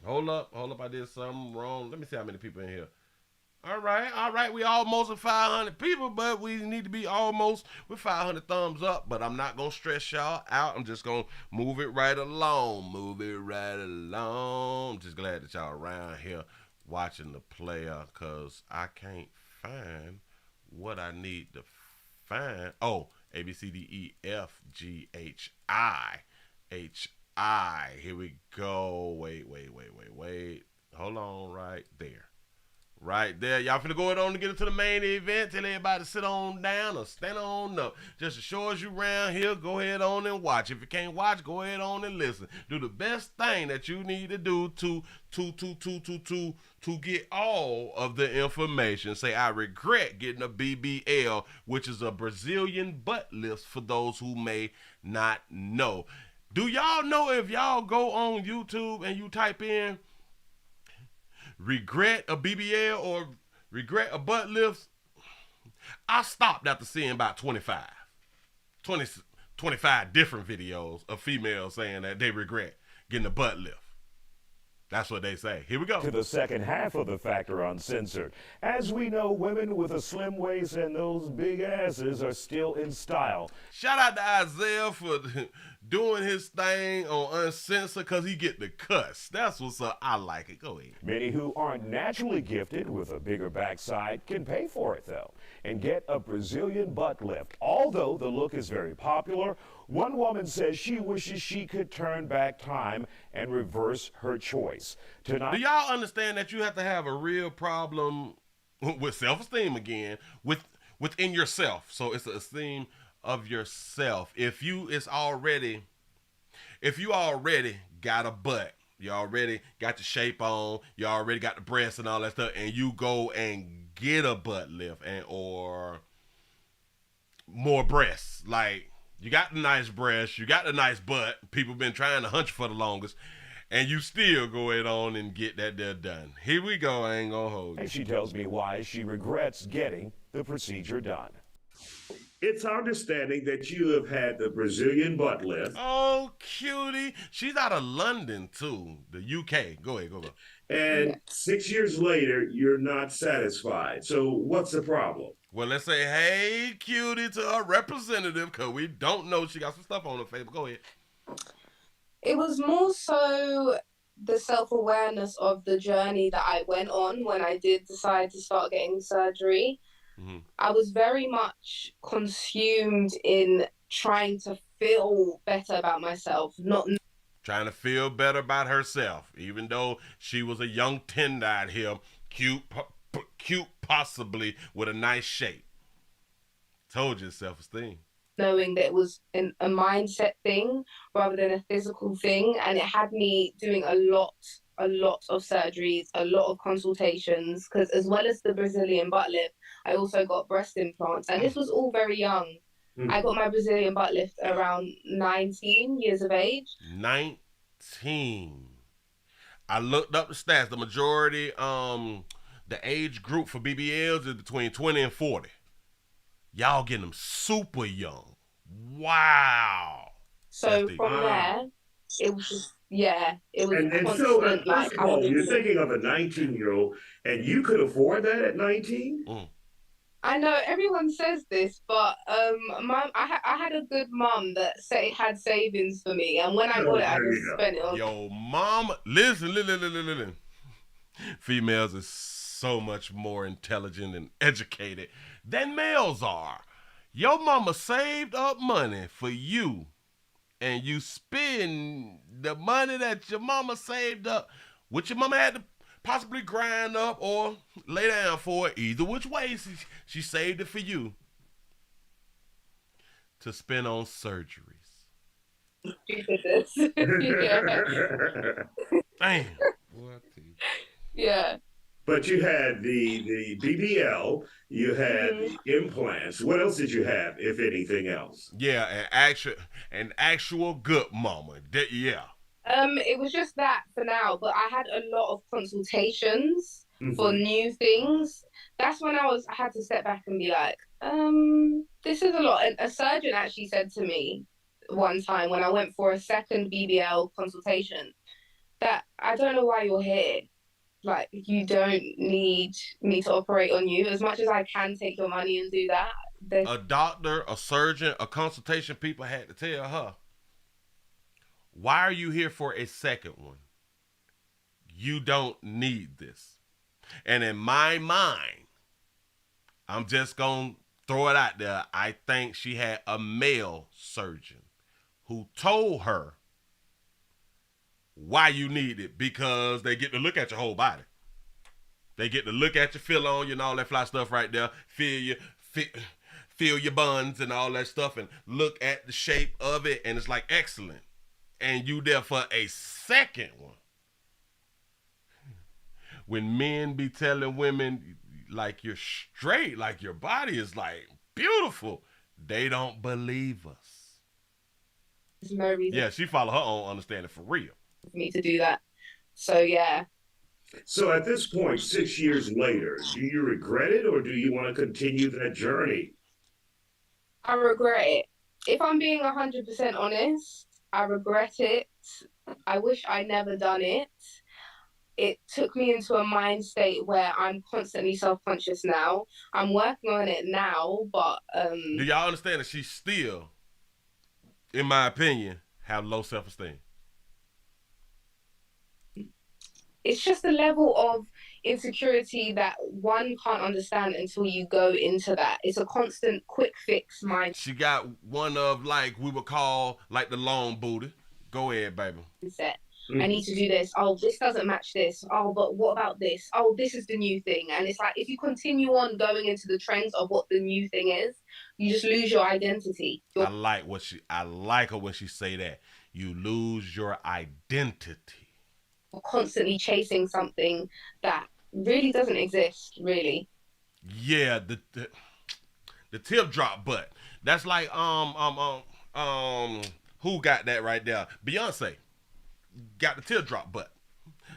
Hold up, I did something wrong. Let me see how many people in here. All right, we almost at 500 people, but we need to be almost with 500 thumbs up, but I'm not going to stress y'all out. I'm just going to move it right along. I'm just glad that y'all around here watching the player, because I can't find what I need to find. Oh, A, B, C, D, E, F, G, H, I, H, I. Here we go. Wait. Hold on right there. Right there. Y'all finna go on to get into the main event. Tell everybody to sit on down or stand on up. Just as sure as you around here, go ahead on and watch. If you can't watch, go ahead on and listen. Do the best thing that you need to do to get all of the information. Say, I regret getting a BBL, which is a Brazilian butt lift, for those who may not know. Do y'all know, if y'all go on YouTube and you type in regret a BBL or regret a butt lift, I stopped after seeing about 25 different videos of females saying that they regret getting a butt lift. That's what they say. Here we go. To the second half of the Factor Uncensored. As we know, women with a slim waist and those big asses are still in style. Shout out to Isaiah for doing his thing on Uncensored, because he get the cuss. That's what's up. I like it. Go ahead. Many who aren't naturally gifted with a bigger backside can pay for it, though, and get a Brazilian butt lift. Although the look is very popular, one woman says she wishes she could turn back time and reverse her choice. Tonight, do y'all understand that you have to have a real problem with self-esteem again, within yourself? So it's the esteem of yourself. If you already got a butt, you already got the shape on, you already got the breasts and all that stuff, and you go and get a butt lift or more breasts, like, you got the nice breasts, you got the nice butt, people been trying to hunt you for the longest, and you still go ahead on and get that there done. Here we go, I ain't gonna hold you. and she tells me why she regrets getting the procedure done. It's our understanding that you have had the Brazilian butt lift. Oh, cutie. She's out of London, too, the UK. Go ahead. And 6 years later, you're not satisfied. So what's the problem? Well, let's say, hey, cutie, to our representative, because we don't know. She got some stuff on her face. Go ahead. It was more so the self-awareness of the journey that I went on when I did decide to start getting surgery. Mm-hmm. I was very much consumed in trying to feel better about myself, not trying to feel better about herself, even though she was a young tender out here, cute possibly with a nice shape. Told you, self-esteem. Knowing that it was a mindset thing rather than a physical thing, and it had me doing a lot of surgeries, a lot of consultations, because as well as the Brazilian butt lift, I also got breast implants, and this was all very young. I got my Brazilian butt lift around 19 years of age. 19. I looked up the stats. The majority, the age group for BBLs is between 20 and 40. Y'all getting them super young. Wow. So from there, it was just, yeah, it was and constant. So, like, first of all, you're thinking of a 19-year-old, and you could afford that at 19? I know everyone says this, but I had a good mum that had savings for me, and when I got it, I just spent it on. Yo, mama, listen. Females is so much more intelligent and educated than males are. Your mama saved up money for you, and you spend the money that your mama saved up, which your mama had to possibly grind up or lay down for it. Either which way, she saved it for you to spend on surgeries. Yeah. Damn. Yeah. But you had the BBL, You had implants. What else did you have, if anything else? Yeah, an actual good mama. Yeah. It was just that for now, but I had a lot of consultations for new things. That's when I had to step back and be like, this is a lot. And a surgeon actually said to me one time when I went for a second BBL consultation that I don't know why you're here. Like, you don't need me to operate on you. As much as I can take your money and do that. A doctor, a surgeon, a consultation people had to tell her, why are you here for a second one? You don't need this. And in my mind, I'm just going to throw it out there. I think she had a male surgeon who told her why you need it, because they get to look at your whole body. They get to look at you, feel on you, and all that fly stuff right there. Feel your buns and all that stuff, and look at the shape of it, and it's like excellent. And you there for a second one. When men be telling women like you're straight, like your body is like beautiful, they don't believe us. There's no reason. Yeah, she followed her own understanding for real. For me to do that. So yeah. So at this point, 6 years later, do you regret it, or do you want to continue that journey? I regret it. If I'm being 100% honest, I regret it. I wish I never done it. It took me into a mind state where I'm constantly self-conscious now. I'm working on it now, but do y'all understand that she still, in my opinion, have low self-esteem? It's just a level of insecurity that one can't understand until you go into that. It's a constant quick fix mind. She got one of, like, we would call like the long booty. Go ahead, baby. Set. I need to do this. Oh, this doesn't match this. Oh, but what about this? Oh, this is the new thing. And it's like, if you continue on going into the trends of what the new thing is, you just lose your identity. I like her when she say that. You lose your identity. Constantly chasing something that really doesn't exist, really. Yeah, the tip drop butt. That's like who got that right there? Beyonce got the teardrop butt.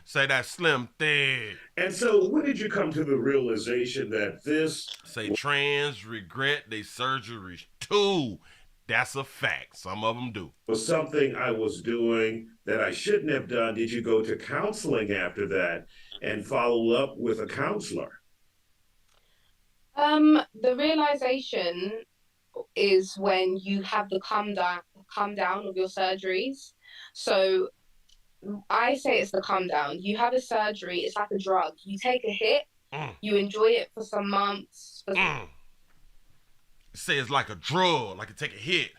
Say that slim thing. And so when did you come to the realization that this... Say trans regret they surgeries too. That's a fact. Some of them do. Was something I was doing that I shouldn't have done. Did you go to counseling after that and follow up with a counselor? The realization is when you have the come down of your surgeries. So I say it's the come down. You have a surgery, it's like a drug. You take a hit, you enjoy it for some months. Say it's like a drug, like you take a hit.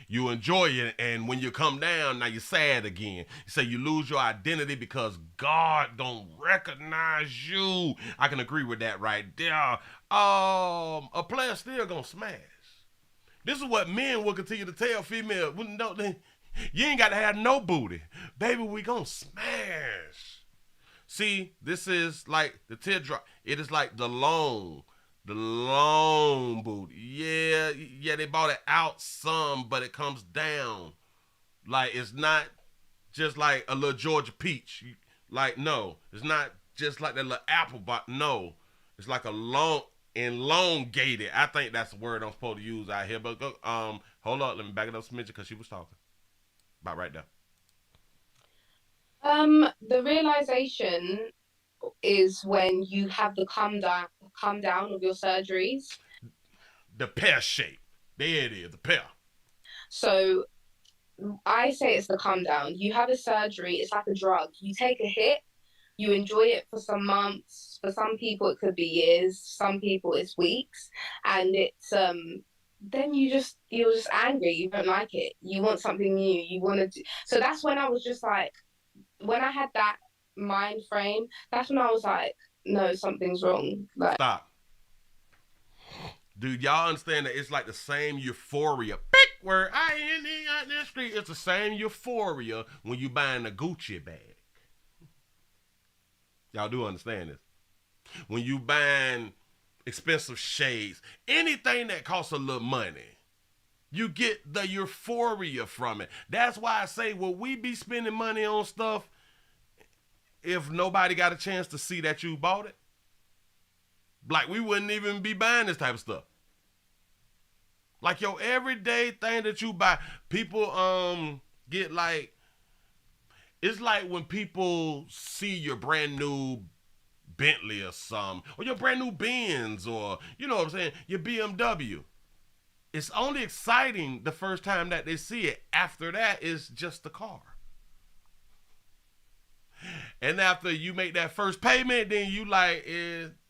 You enjoy it, and when you come down, now you're sad again. You say you lose your identity because God don't recognize you. I can agree with that right there. A player still gonna smash. This is what men will continue to tell females. You ain't got to have no booty. Baby, we gonna smash. See, this is like the teardrop. It is like the long booty. Yeah, they bought it out some, but it comes down. Like, it's not just like a little Georgia peach. Like, no, it's not just like that little apple, but no, it's like a elongated. I think that's the word I'm supposed to use out here. But go, hold up, let me back it up a smidgen because she was talking. About right there. The realization is when you have the come down of your surgeries. The pear shape. There it is, the pear. So I say it's the come down. You have a surgery, it's like a drug. You take a hit, you enjoy it for some months. For some people it could be years, some people it's weeks. And it's then you're just angry. You don't like it. You want something new. You want to do. So that's when I was just like, when I had that mind frame, that's when I was like, no, something's wrong. Like, stop. Do y'all understand that it's like the same euphoria? Where I in the street, it's the same euphoria when you buying a Gucci bag. Y'all do understand this? When you buying expensive shades, anything that costs a little money. You get the euphoria from it. That's why I say, will we be spending money on stuff if nobody got a chance to see that you bought it? Like, we wouldn't even be buying this type of stuff. Like, your everyday thing that you buy, people get like, it's like when people see your brand new Bentley or something, or your brand new Benz, or, you know what I'm saying, your BMW. It's only exciting the first time that they see it. After that, it's just the car. And after you make that first payment, then you like,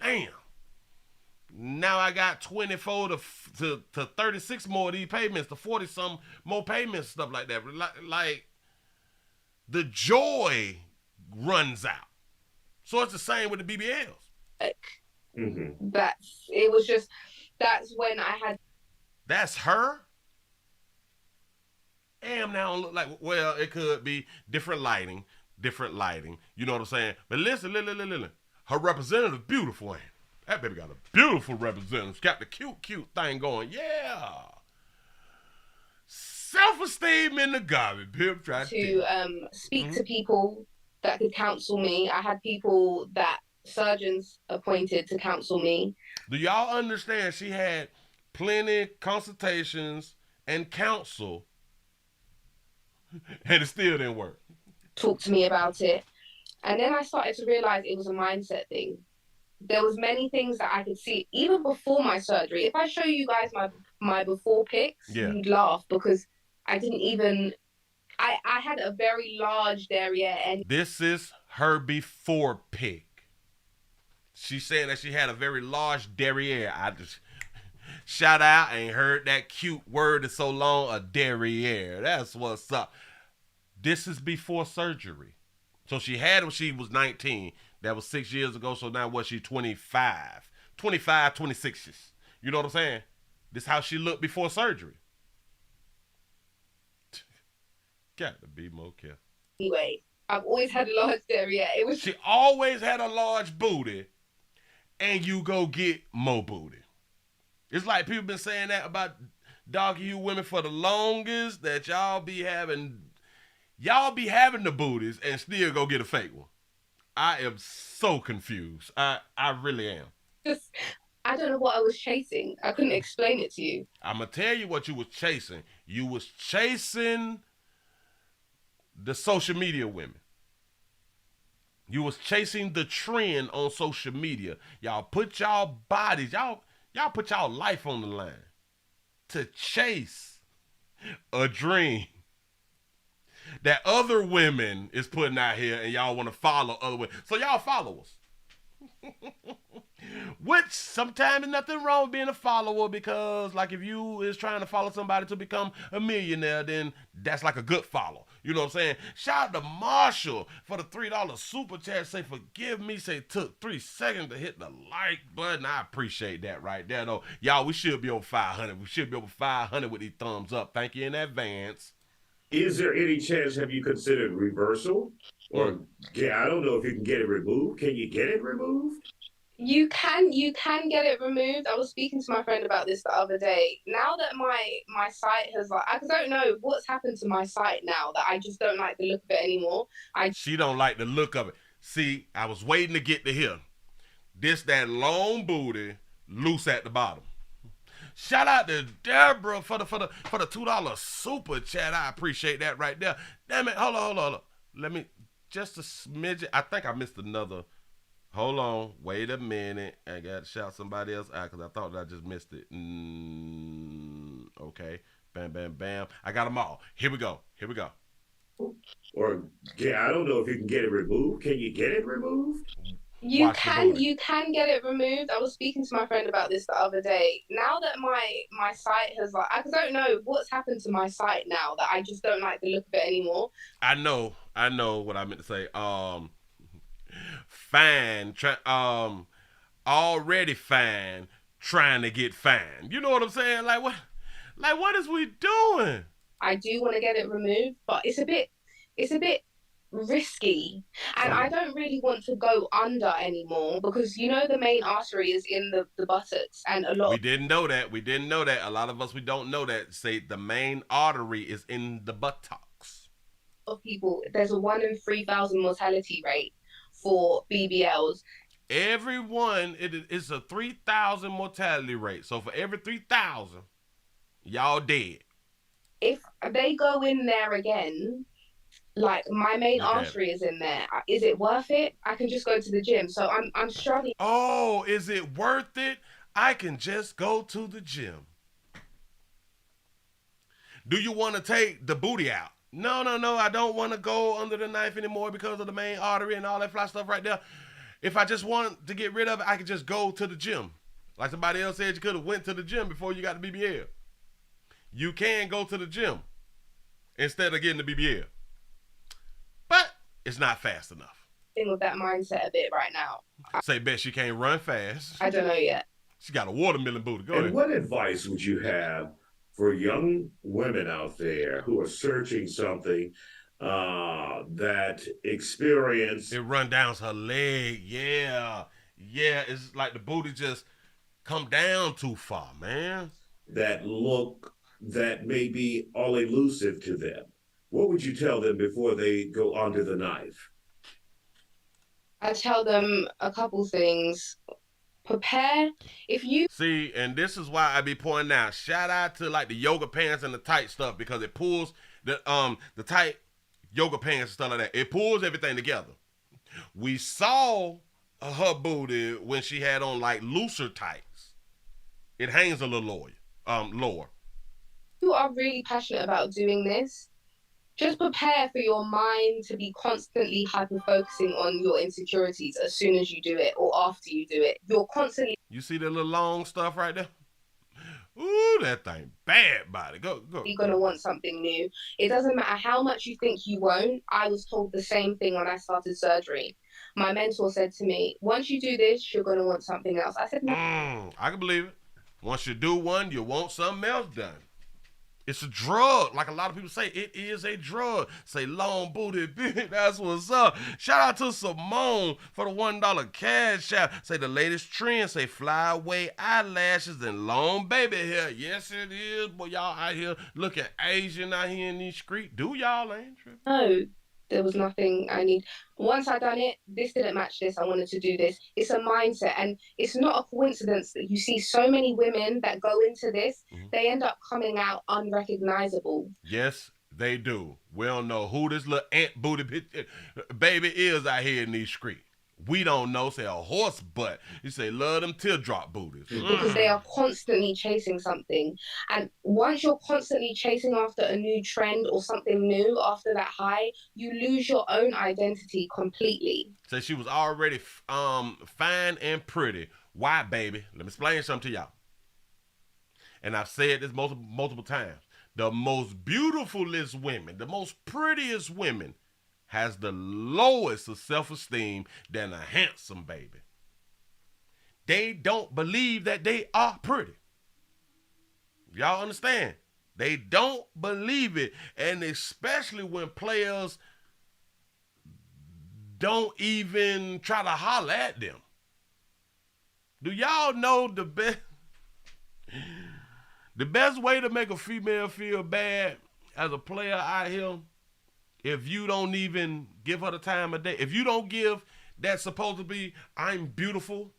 damn. Now I got 24 to 36 more of these payments, to 40 some more payments, stuff like that. Like the joy runs out. So it's the same with the BBLs. That's when I had. That's her? Damn, now don't look like, well, it could be different lighting. You know what I'm saying? But listen. Her representative, beautiful, ain't it? That baby got a beautiful representative. She's got the cute thing going. Yeah. Self-esteem in the garbage. Pip tried to speak to people that could counsel me. I had people that surgeons appointed to counsel me. Do y'all understand she had plenty consultations and counsel, and it still didn't work? Talk to me about it. And then I started to realize it was a mindset thing. There was many things that I could see even before my surgery. If I show you guys my before pics, you'd laugh, because I didn't even, I had a very large derriere. And this is her before pic. She's saying that she had a very large derriere. I just shout out, I ain't heard that cute word in so long, a derriere. That's what's up. This is before surgery. So she had when she was 19. That was 6 years ago. So now what, she 25, 26 years. You know what I'm saying? This how she looked before surgery. Got to be more careful. Anyway, I've always had a large derriere. She always had a large booty, and you go get more booty. It's like people been saying that about doggy you women for the longest, that y'all be having the booties and still go get a fake one. I am so confused. I really am. I don't know what I was chasing. I couldn't explain it to you. I'm going to tell you what you was chasing. You was chasing the social media women. You was chasing the trend on social media. Y'all put y'all bodies, y'all put y'all life on the line to chase a dream that other women is putting out here, and y'all want to follow other women. So y'all follow us. Which sometimes there's nothing wrong with being a follower, because like if you is trying to follow somebody to become a millionaire, then that's like a good follow. You know what I'm saying? Shout out to Marshall for the $3 super chat. Say, forgive me. Say, took 3 seconds to hit the like button. I appreciate that right there, though. Y'all, we should be over 500. We should be over 500 with these thumbs up. Thank you in advance. Is there any chance, have you considered reversal? Or, I don't know if you can get it removed. Can you get it removed? You can get it removed. I was speaking to my friend about this the other day. Now that my site has, like, I don't know what's happened to my site now, that I just don't like the look of it anymore. She don't like the look of it. See, I was waiting to get to here. That long booty, loose at the bottom. Shout out to Deborah for the $2 super chat. I appreciate that right there. Damn it, hold on. Let me, just a smidge. I think I missed another. Hold on, wait a minute. I got to shout somebody else out because I thought I just missed it. Okay, bam. I got them all. Here we go. Or, I don't know if you can get it removed. Can you get it removed? You can get it removed. I was speaking to my friend about this the other day. Now that my site has, like, I don't know what's happened to my site now, that I just don't like the look of it anymore. I know what I meant to say. Already fine, trying to get fine. You know what I'm saying? Like what is we doing? I do want to get it removed, but it's a bit risky, and I don't really want to go under anymore because you know the main artery is in the buttocks, and a lot. We didn't know that. We didn't know that. A lot of us, we don't know that. Say the main artery is in the buttocks. Of people, there's a 1 in 3,000 mortality rate for BBLs. Everyone, it's a 3,000 mortality rate. So for every 3,000, y'all dead. If they go in there again, like my main artery is in there, is it worth it? I can just go to the gym. So I'm struggling. Oh, is it worth it? I can just go to the gym. Do you want to take the booty out? No, I don't want to go under the knife anymore because of the main artery and all that fly stuff right there. If I just want to get rid of it, I could just go to the gym. Like somebody else said, you could have went to the gym before you got the BBL. You can go to the gym instead of getting the BBL. But it's not fast enough. With that mindset a bit right now. Say, bet she can't run fast. I don't know yet. She got a watermelon booty. Go ahead. What advice would you have for young women out there who are searching something that experience? It run down her leg. Yeah. It's like the booty just come down too far, man. That look that may be all elusive to them. What would you tell them before they go under the knife? I tell them a couple things. Prepare. If you see, and this is why I be pointing out, shout out to like the yoga pants and the tight stuff, because it pulls the tight yoga pants and stuff like that. It pulls everything together. We saw her booty when she had on like looser tights. It hangs a little lower. You are really passionate about doing this. Just prepare for your mind to be constantly hyper-focusing on your insecurities as soon as you do it or after you do it. You're constantly... You see that little long stuff right there? Ooh, that thing bad body. Go. You're going to want something new. It doesn't matter how much you think you won't. I was told the same thing when I started surgery. My mentor said to me, once you do this, you're going to want something else. I said, no. I can believe it. Once you do one, you want something else done. It's a drug. Like a lot of people say, it is a drug. Say long booty, bitch. That's what's up. Shout out to Simone for the $1 cash out. Say the latest trend. Say fly away eyelashes and long baby hair. Yes, it is. Boy, y'all out here looking Asian out here in these streets. Do y'all, ain't true? No, there was nothing I need. Once I done it, this didn't match this. I wanted to do this. It's a mindset, and it's not a coincidence that you see so many women that go into this. They end up coming out unrecognizable. Yes, they do. We don't know who this little ant booty baby is out here in these streets. We don't know. Say a horse butt. You say love them teardrop booties. Because they are constantly chasing something. And once you're constantly chasing after a new trend or something new after that high, you lose your own identity completely. Say she was already fine and pretty. Why, baby? Let me explain something to y'all. And I've said this multiple times. The most beautifulest women, the most prettiest women, has the lowest of self-esteem than a handsome baby. They don't believe that they are pretty. Y'all understand? They don't believe it. And especially when players don't even try to holler at them. Do y'all know the best way to make a female feel bad as a player out here? If you don't even give her the time of day, if you don't give that supposed to be I'm beautiful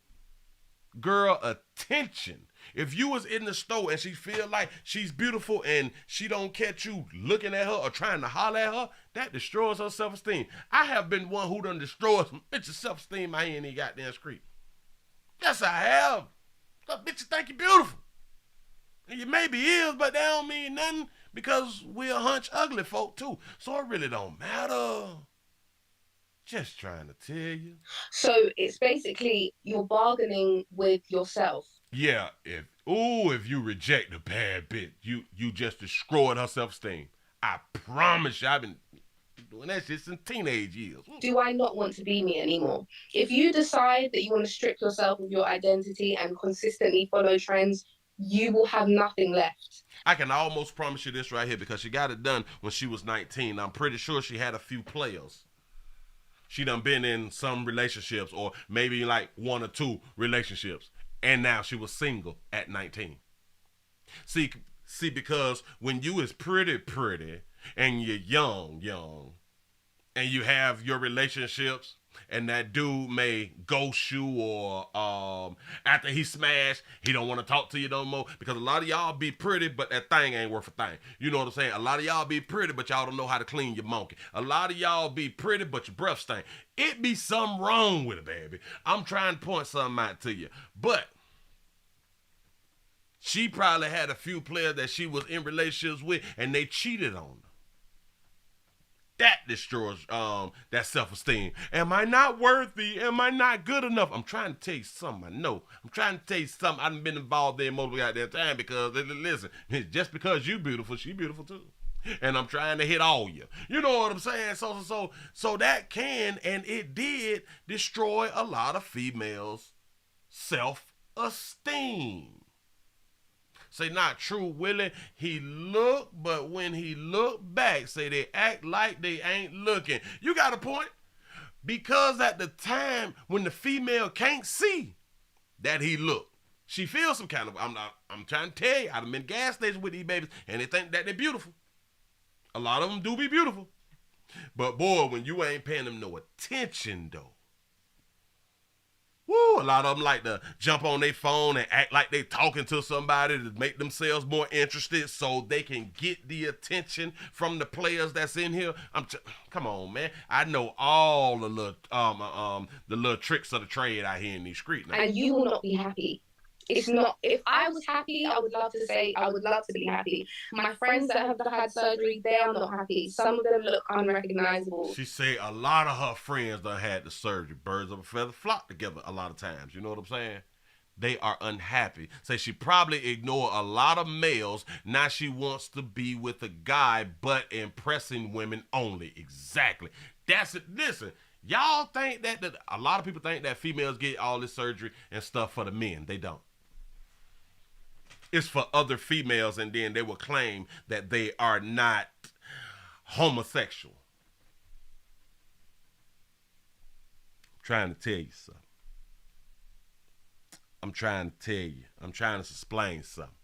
girl attention, if you was in the store and she feel like she's beautiful and she don't catch you looking at her or trying to holler at her, that destroys her self-esteem. I have been one who done destroyed some bitches' self-esteem out here in the goddamn street. Yes, I have. Some bitches think you're beautiful. And you maybe is, but that don't mean nothing. Because we're a hunch ugly folk too. So it really don't matter. Just trying to tell you. So it's basically you're bargaining with yourself. Yeah, if you reject a bad bitch, you just destroyed her self-esteem. I promise you, I've been doing that shit since teenage years. Do I not want to be me anymore? If you decide that you want to strip yourself of your identity and consistently follow trends, you will have nothing left. I can almost promise you this right here because she got it done when she was 19. I'm pretty sure she had a few players she done been in some relationships, or maybe like 1 or 2 relationships, and now she was single at 19. See, because when you is pretty, and you're young, and you have your relationships, and that dude may ghost you, or after he smashed, he don't want to talk to you no more, because a lot of y'all be pretty, but that thing ain't worth a thing. You know what I'm saying? A lot of y'all be pretty, but y'all don't know how to clean your monkey. A lot of y'all be pretty, but your breath stink. It be something wrong with it, baby. I'm trying to point something out to you. But she probably had a few players that she was in relationships with, and they cheated on her. That destroys that self-esteem. Am I not worthy? Am I not good enough? I'm trying to tell you something. I know. I'm trying to tell you something. I've been involved in multiple goddamn time, because, listen, just because you beautiful, she beautiful too. And I'm trying to hit all you. You know what I'm saying? So that can, and it did, destroy a lot of females' self-esteem. Say, not true, Willie. He looked, but when he looked back, say they act like they ain't looking. You got a point. Because at the time when the female can't see that he looked, she feels some kind of, I'm trying to tell you, I've been gas stations with these babies, and they think that they're beautiful. A lot of them do be beautiful. But boy, when you ain't paying them no attention though, woo, a lot of them like to jump on their phone and act like they talking to somebody to make themselves more interested so they can get the attention from the players that's in here. Come on, man. I know all the little tricks of the trade out here in these streets now. And you will not be happy. It's not, if I was happy, I would love to say, I would love to be happy. My friends that have had surgery, they are not happy. Some of them look unrecognizable. She say a lot of her friends done had the surgery. Birds of a feather flock together a lot of times. You know what I'm saying? They are unhappy. Say she probably ignore a lot of males. Now she wants to be with a guy, but impressing women only. Exactly. That's it. Listen. Y'all think that a lot of people think that females get all this surgery and stuff for the men. They don't. It's for other females, and then they will claim that they are not homosexual. I'm trying to tell you something. I'm trying to tell you. I'm trying to explain something.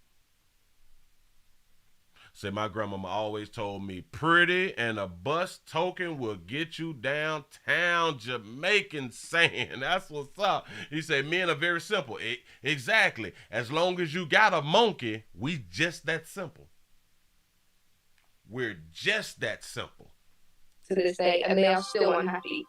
Say, my grandmama always told me, pretty and a bus token will get you downtown Jamaican saying. That's what's up. He said, men are very simple. Exactly. As long as you got a monkey, we just that simple. We're just that simple. To this day, and they are still unhappy.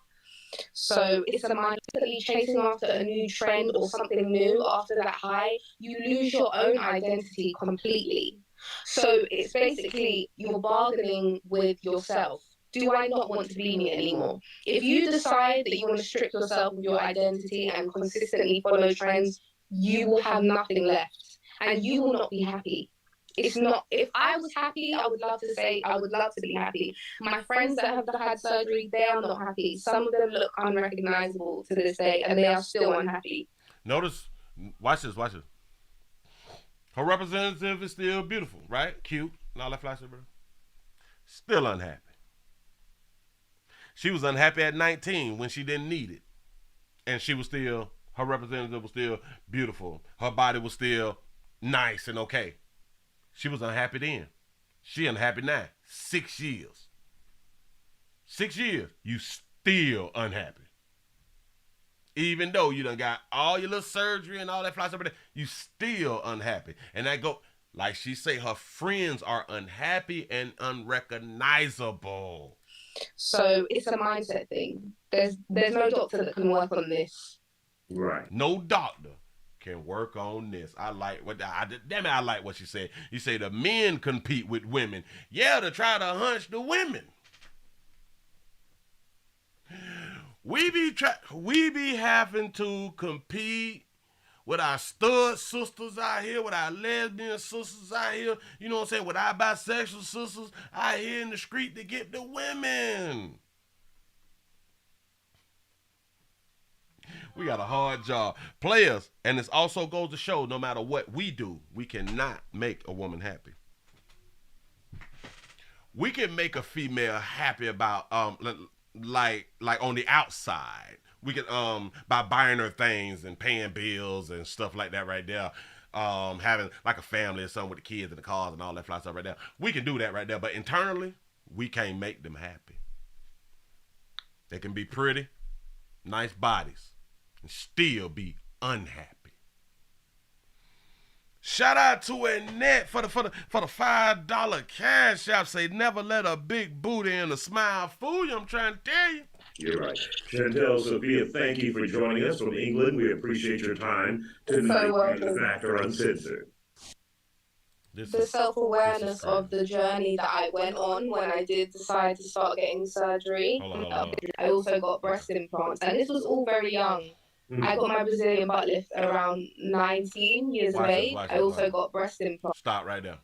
So it's a mindset chasing after a new trend or something new. After that high, you lose your own identity completely. So it's basically you're bargaining with yourself. Do I not want to be me anymore? If you decide that you want to strip yourself of your identity and consistently follow trends, you will have nothing left and you will not be happy. It's not, if I was happy, I would love to say, I would love to be happy. My friends that have had surgery, they are not happy. Some of them look unrecognizable to this day and they are still unhappy. Notice, watch this. Her representative is still beautiful, right? Cute, and all that fly shit, bro. Still unhappy. She was unhappy at 19 when she didn't need it. And her representative was still beautiful. Her body was still nice and okay. She was unhappy then. She unhappy now. 6 years. 6 years, you still unhappy. Even though you done got all your little surgery and all that fly stuff, you still unhappy. And that go, like she say, her friends are unhappy and unrecognizable. So it's a mindset thing. There's no doctor that can work on this. Right. No doctor can work on this. I like what she said. You say the men compete with women. Yeah, to try to hunch the women. We be having to compete with our stud sisters out here, with our lesbian sisters out here, you know what I'm saying, with our bisexual sisters out here in the street to get the women. We got a hard job. Players, and this also goes to show no matter what we do, we cannot make a woman happy. We can make a female happy about, like on the outside. We can by buying her things and paying bills and stuff like that right there. Having like a family or something with the kids and the cars and all that fly stuff right there. We can do that right there, but internally, we can't make them happy. They can be pretty, nice bodies, and still be unhappy. Shout out to Annette for the $5 cash app. Say never let a big booty and a smile fool you. I'm trying to tell you. You're right. Chantel, Sophia, thank you for joining us from England. We appreciate your time tonight on The Factor Uncensored. The self-awareness of the journey that I went on when I did decide to start getting surgery. Hold on. I also got breast implants, and this was all very young. I got my Brazilian butt lift around 19 years of age. I also got breast implants. Stop right there.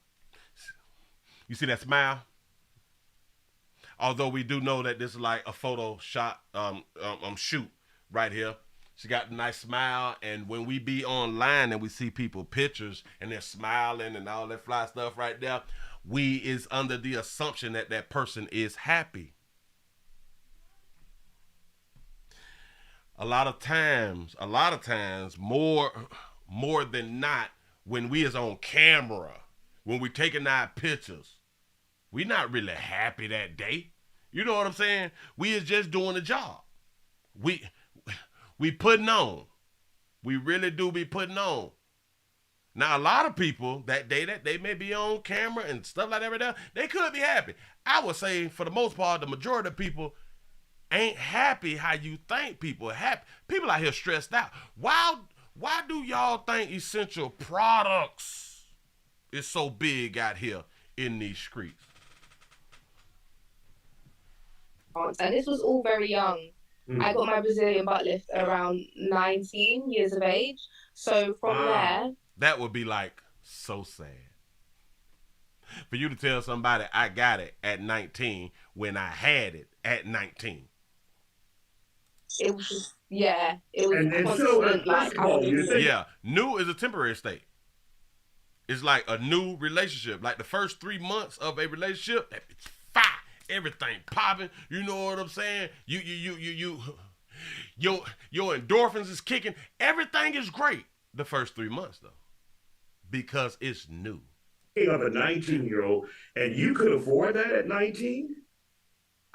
You see that smile? Although we do know that this is like a photo shot, shoot right here. She got a nice smile, and when we be online and we see people pictures and they're smiling and all that fly stuff right there, we is under the assumption that that person is happy. A lot of times, more than not, when we is on camera, when we taking our pictures, we not really happy that day. You know what I'm saying? We is just doing the job. We putting on. We really do be putting on. Now, a lot of people, that day that they may be on camera and stuff like that right there, they could be happy. I would say, for the most part, the majority of people ain't happy how you think people are happy. People out here stressed out. Why do y'all think essential products is so big out here in these streets? And this was all very young. I got my Brazilian butt lift around 19 years of age. So from there... That would be like so sad. For you to tell somebody I got it at 19 when I had it at 19. It was just, yeah. It was and constant, yeah, new is a temporary state. It's like a new relationship. Like the first 3 months of a relationship, it's fire. Everything popping. You know what I'm saying? Your endorphins is kicking. Everything is great the first 3 months though, because it's new. Of a 19-year-old, and you could afford that at 19?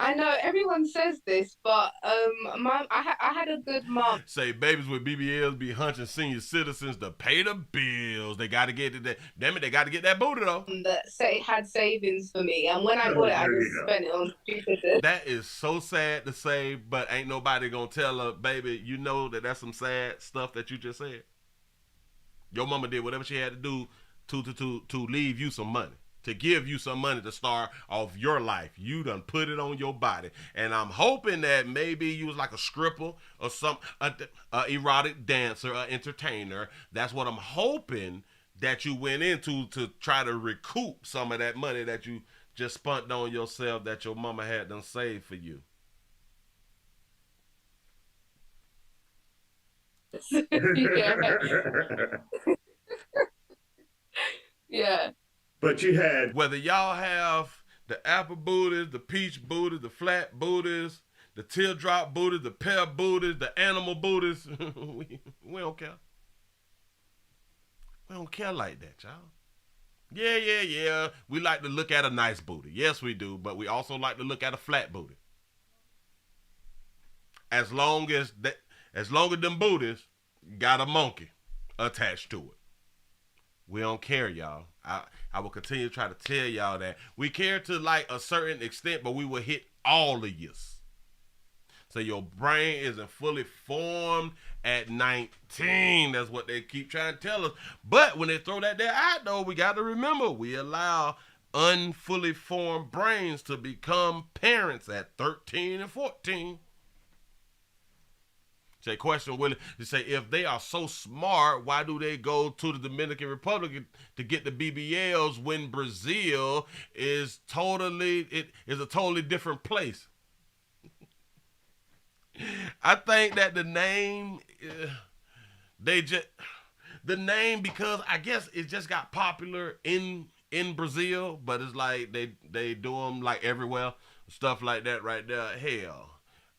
I know everyone says this, but I had a good mom. Say babies with BBLs be hunting senior citizens to pay the bills. They got to get it. Damn it, they got to get that booty though. That had savings for me, and when I got it, I just spent it on stupid. That is so sad to say, but ain't nobody gonna tell her, baby. You know that's some sad stuff that you just said. Your mama did whatever she had to do to leave you some money. To give you some money to start off your life. You done put it on your body. And I'm hoping that maybe you was like a stripper or some erotic dancer, or entertainer. That's what I'm hoping that you went into to try to recoup some of that money that you just spent on yourself that your mama had done saved for you. Yeah. But you had... Whether y'all have the apple booties, the peach booties, the flat booties, the teardrop booties, the pear booties, the animal booties, we don't care. We don't care like that, y'all. Yeah. We like to look at a nice booty. Yes, we do. But we also like to look at a flat booty. As long as them booties got a monkey attached to it. We don't care, y'all. I will continue to try to tell y'all that we care to like a certain extent, but we will hit all of you. So your brain isn't fully formed at 19. That's what they keep trying to tell us. But when they throw that there out, though, we got to remember we allow unfully formed brains to become parents at 13 and 14. Say, question, Willie, to say, if they are so smart, why do they go to the Dominican Republic to get the BBLs when Brazil is a totally different place? I think that the name, because I guess it just got popular in Brazil, but it's like they do them like everywhere, stuff like that right there. Hell,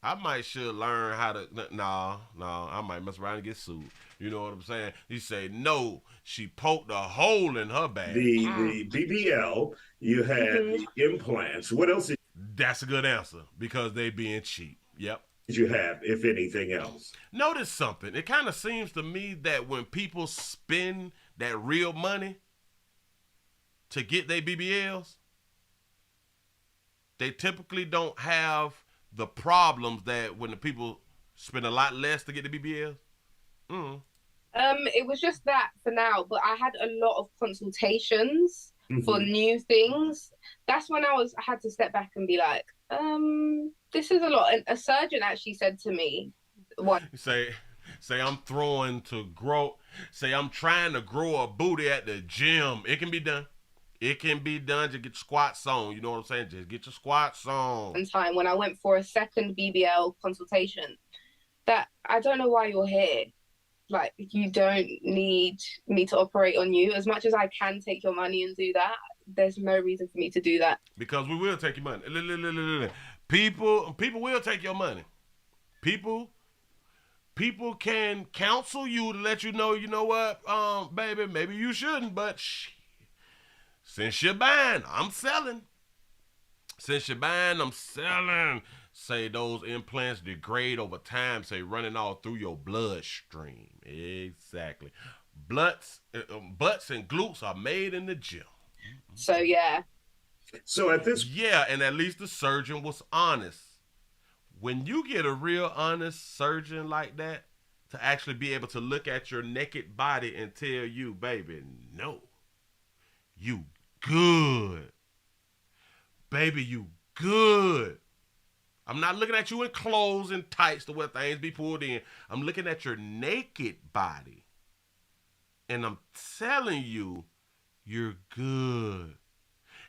I might should learn how to. No, I might mess around and get sued. You know what I'm saying? He say no. She poked a hole in her back. The BBL, you had the implants. What else That's a good answer because they being cheap. Yep. did you have, if anything else? Notice something. It kind of seems to me that when people spend that real money to get their BBLs, they typically don't have the problems that when the people spend a lot less to get the BBLs. It was just that for now, but I had a lot of consultations for new things. That's when I had to step back and be like, this is a lot. And a surgeon actually said to me, "What?" Say I'm trying to grow a booty at the gym. It can be done. It can be done. Just get your squats on. You know what I'm saying? Just get your squats on. One time when I went for a second BBL consultation, that I don't know why you're here. Like, you don't need me to operate on you. As much as I can take your money and do that, there's no reason for me to do that. Because we will take your money. People will take your money. People can counsel you to let you know what, baby, maybe you shouldn't, but since you're buying, I'm selling. Say those implants degrade over time, say running all through your bloodstream. Exactly. Butts and glutes are made in the gym. So, yeah. So at this... Yeah, and at least the surgeon was honest. When you get a real honest surgeon like that, to actually be able to look at your naked body and tell you, baby, no, you good. Baby, you good. I'm not looking at you in clothes and tights to where things be pulled in. I'm looking at your naked body. And I'm telling you, you're good.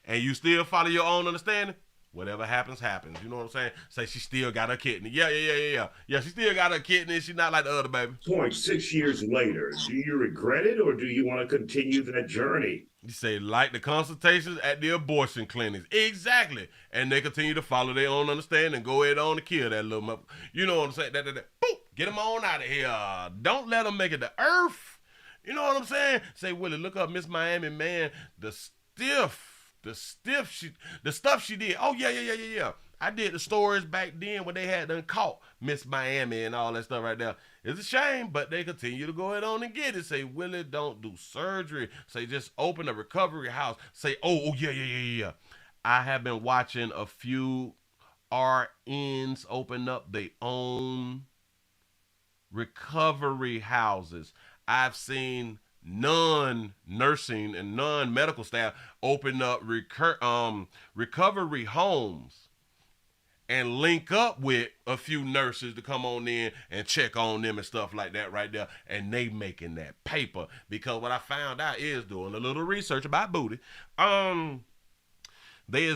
And you still follow your own understanding? Whatever happens, happens. You know what I'm saying? Say she still got her kidney. Yeah. Yeah, she still got her kidney. She's not like the other baby. 6 years later, do you regret it or do you want to continue that journey? You say, like the consultations at the abortion clinics. Exactly. And they continue to follow their own understanding and go ahead on to kill that little mother. You know what I'm saying? Boop, get them on out of here. Don't let them make it to earth. You know what I'm saying? Say, Willie, look up Miss Miami, man. The stuff she did. Oh, yeah. I did the stories back then when they had done caught Miss Miami and all that stuff right there. It's a shame, but they continue to go ahead on and get it. Say, Willie, don't do surgery. Say, just open a recovery house. Say, oh, yeah. I have been watching a few RNs open up their own recovery houses. I've seen non-nursing and non-medical staff open up recovery homes and link up with a few nurses to come on in and check on them and stuff like that right there. And they making that paper. Because what I found out is, doing a little research about booty, they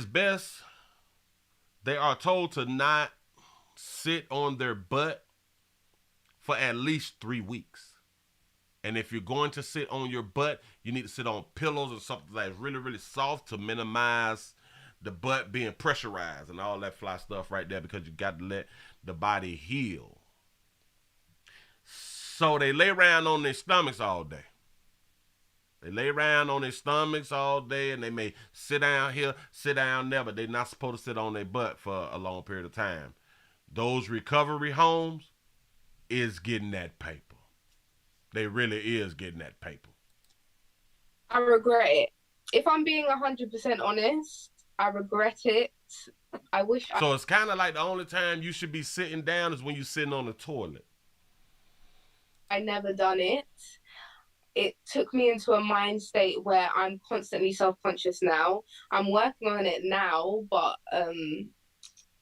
are told to not sit on their butt for at least 3 weeks. And if you're going to sit on your butt, you need to sit on pillows or something that's really, really soft to minimize the butt being pressurized and all that fly stuff right there, because you got to let the body heal. So they lay around on their stomachs all day. And they may sit down here, sit down there, but they're not supposed to sit on their butt for a long period of time. Those recovery homes is getting that paper. They really is getting that paper. I regret it. If I'm being 100% honest, I regret it. So it's kind of like the only time you should be sitting down is when you're sitting on the toilet. I never done it. It took me into a mind state where I'm constantly self-conscious now. I'm working on it now, but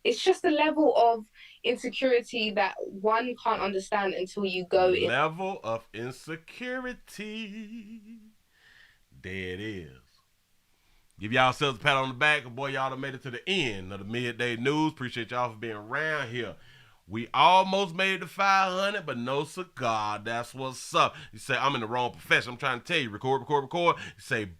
it's just a level of insecurity that one can't understand until you go in. Level of insecurity. There it is. Give yourselves a pat on the back. Boy, y'all done made it to the end of the Midday News. Appreciate y'all for being around here. We almost made it to 500, but no cigar. That's what's up. You say, I'm in the wrong profession. I'm trying to tell you, record. You say,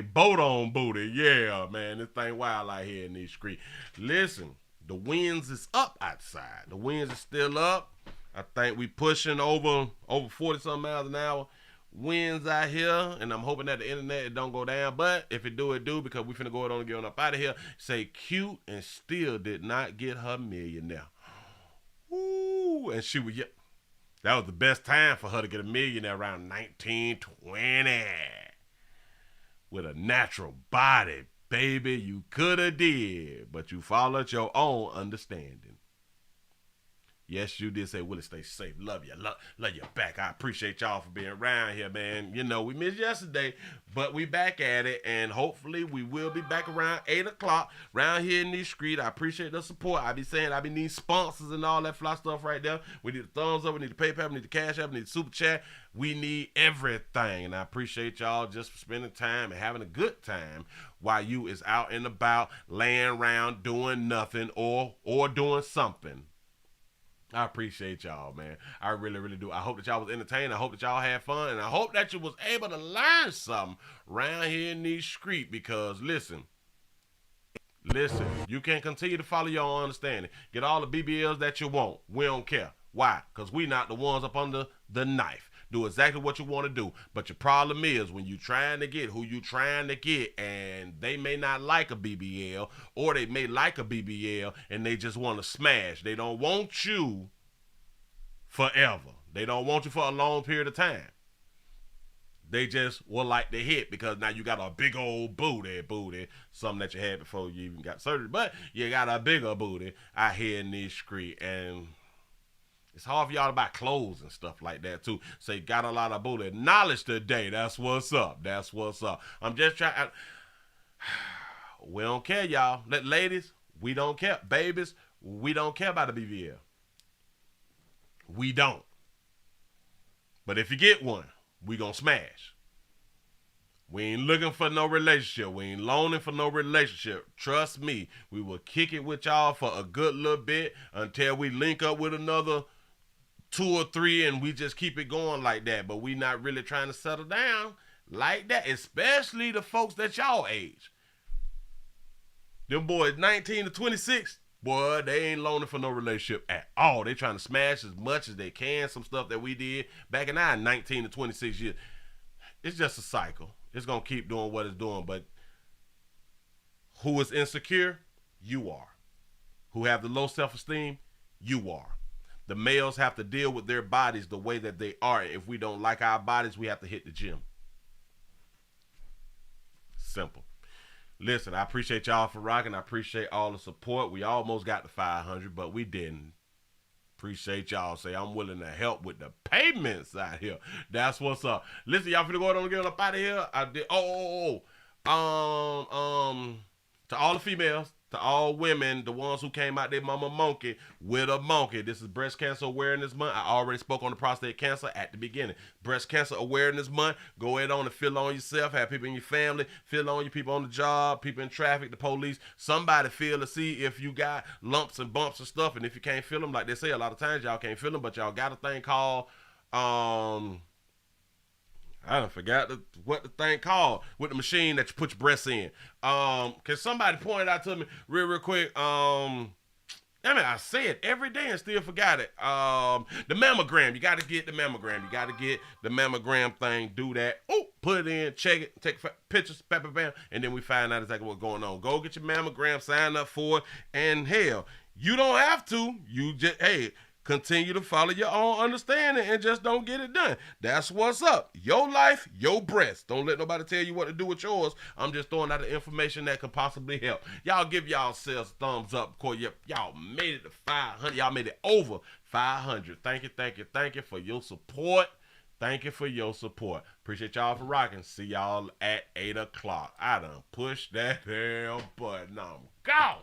boat on booty. Yeah, man, this thing wild out here in these streets. Listen, The winds is up outside. The winds is still up. I think we pushing over 40-something miles an hour. Winds out here, and I'm hoping that the internet it don't go down. But if it do, it do, because we finna go on and get on up out of here. Say cute and still did not get her millionaire. Ooh, and she was, that was the best time for her to get a millionaire around 1920. With a natural body, baby, you coulda did, but you followed your own understanding. Yes, you did say, Willie, stay safe. Love you. Love you back. I appreciate y'all for being around here, man. You know, we missed yesterday, but we back at it, and hopefully we will be back around 8 o'clock around here in this street. I appreciate the support. I be needing sponsors and all that fly stuff right there. We need the thumbs up. We need the PayPal. We need the Cash App. We need the Super Chat. We need everything, and I appreciate y'all just for spending time and having a good time while you is out and about, laying around, doing nothing or doing something. I appreciate y'all, man. I really, really do. I hope that y'all was entertained. I hope that y'all had fun. And I hope that you was able to learn something around here in these streets. Because, listen, you can continue to follow your own understanding. Get all the BBLs that you want. We don't care. Why? Because we not the ones up under the knife. Do exactly what you want to do. But your problem is when you trying to get who you trying to get, and they may not like a BBL, or they may like a BBL and they just want to smash. They don't want you forever. They don't want you for a long period of time. They just will like the hit because now you got a big old booty, something that you had before you even got surgery. But you got a bigger booty out here in this street, and it's hard for y'all to buy clothes and stuff like that, too. So you got a lot of booty knowledge today. That's what's up. That's what's up. I'm just trying. We don't care, y'all. Ladies, we don't care. Babies, we don't care about the BBL. We don't. But if you get one, we gonna smash. We ain't looking for no relationship. We ain't loaning for no relationship. Trust me, we will kick it with y'all for a good little bit until we link up with another 2 or 3 and we just keep it going like that. But we not really trying to settle down like that, especially the folks that y'all age. Them boys 19 to 26, boy, they ain't loaning for no relationship at all. They trying to smash as much as they can. Some stuff that we did back in our 19 to 26 years. It's just a cycle. It's going to keep doing what it's doing. But who is insecure? You are. Who have the low self-esteem? You are. The males have to deal with their bodies the way that they are. If we don't like our bodies, we have to hit the gym. Simple. Listen, I appreciate y'all for rocking. I appreciate all the support. We almost got to 500, but we didn't. Appreciate y'all. Say I'm willing to help with the payments out here. That's what's up. Listen, y'all finna go on and get up out of here. I did. To all the females, to all women, the ones who came out their mama monkey with a monkey. This is Breast Cancer Awareness Month. I already spoke on the prostate cancer at the beginning. Breast Cancer Awareness Month. Go ahead on and feel on yourself. Have people in your family. Feel on your people on the job, people in traffic, the police. Somebody feel to see if you got lumps and bumps and stuff. And if you can't feel them, like they say a lot of times, y'all can't feel them, but y'all got a thing called, I done forgot what the thing called with the machine that you put your breasts in. Can somebody point it out to me real quick? I say it every day and still forgot it. The mammogram. You got to get the mammogram. You got to get the mammogram thing. Do that. Oh, put it in, check it, take pictures, bam, and then we find out exactly what's going on. Go get your mammogram, sign up for it, and hell, you don't have to. You just, continue to follow your own understanding and just don't get it done. That's what's up. Your life, your breast. Don't let nobody tell you what to do with yours. I'm just throwing out the information that could possibly help. Y'all give y'all selves a thumbs up. Of course, y'all made it to 500. Y'all made it over 500. Thank you for your support. Thank you for your support. Appreciate y'all for rocking. See y'all at 8 o'clock. I done pushed that damn button. I'm gone.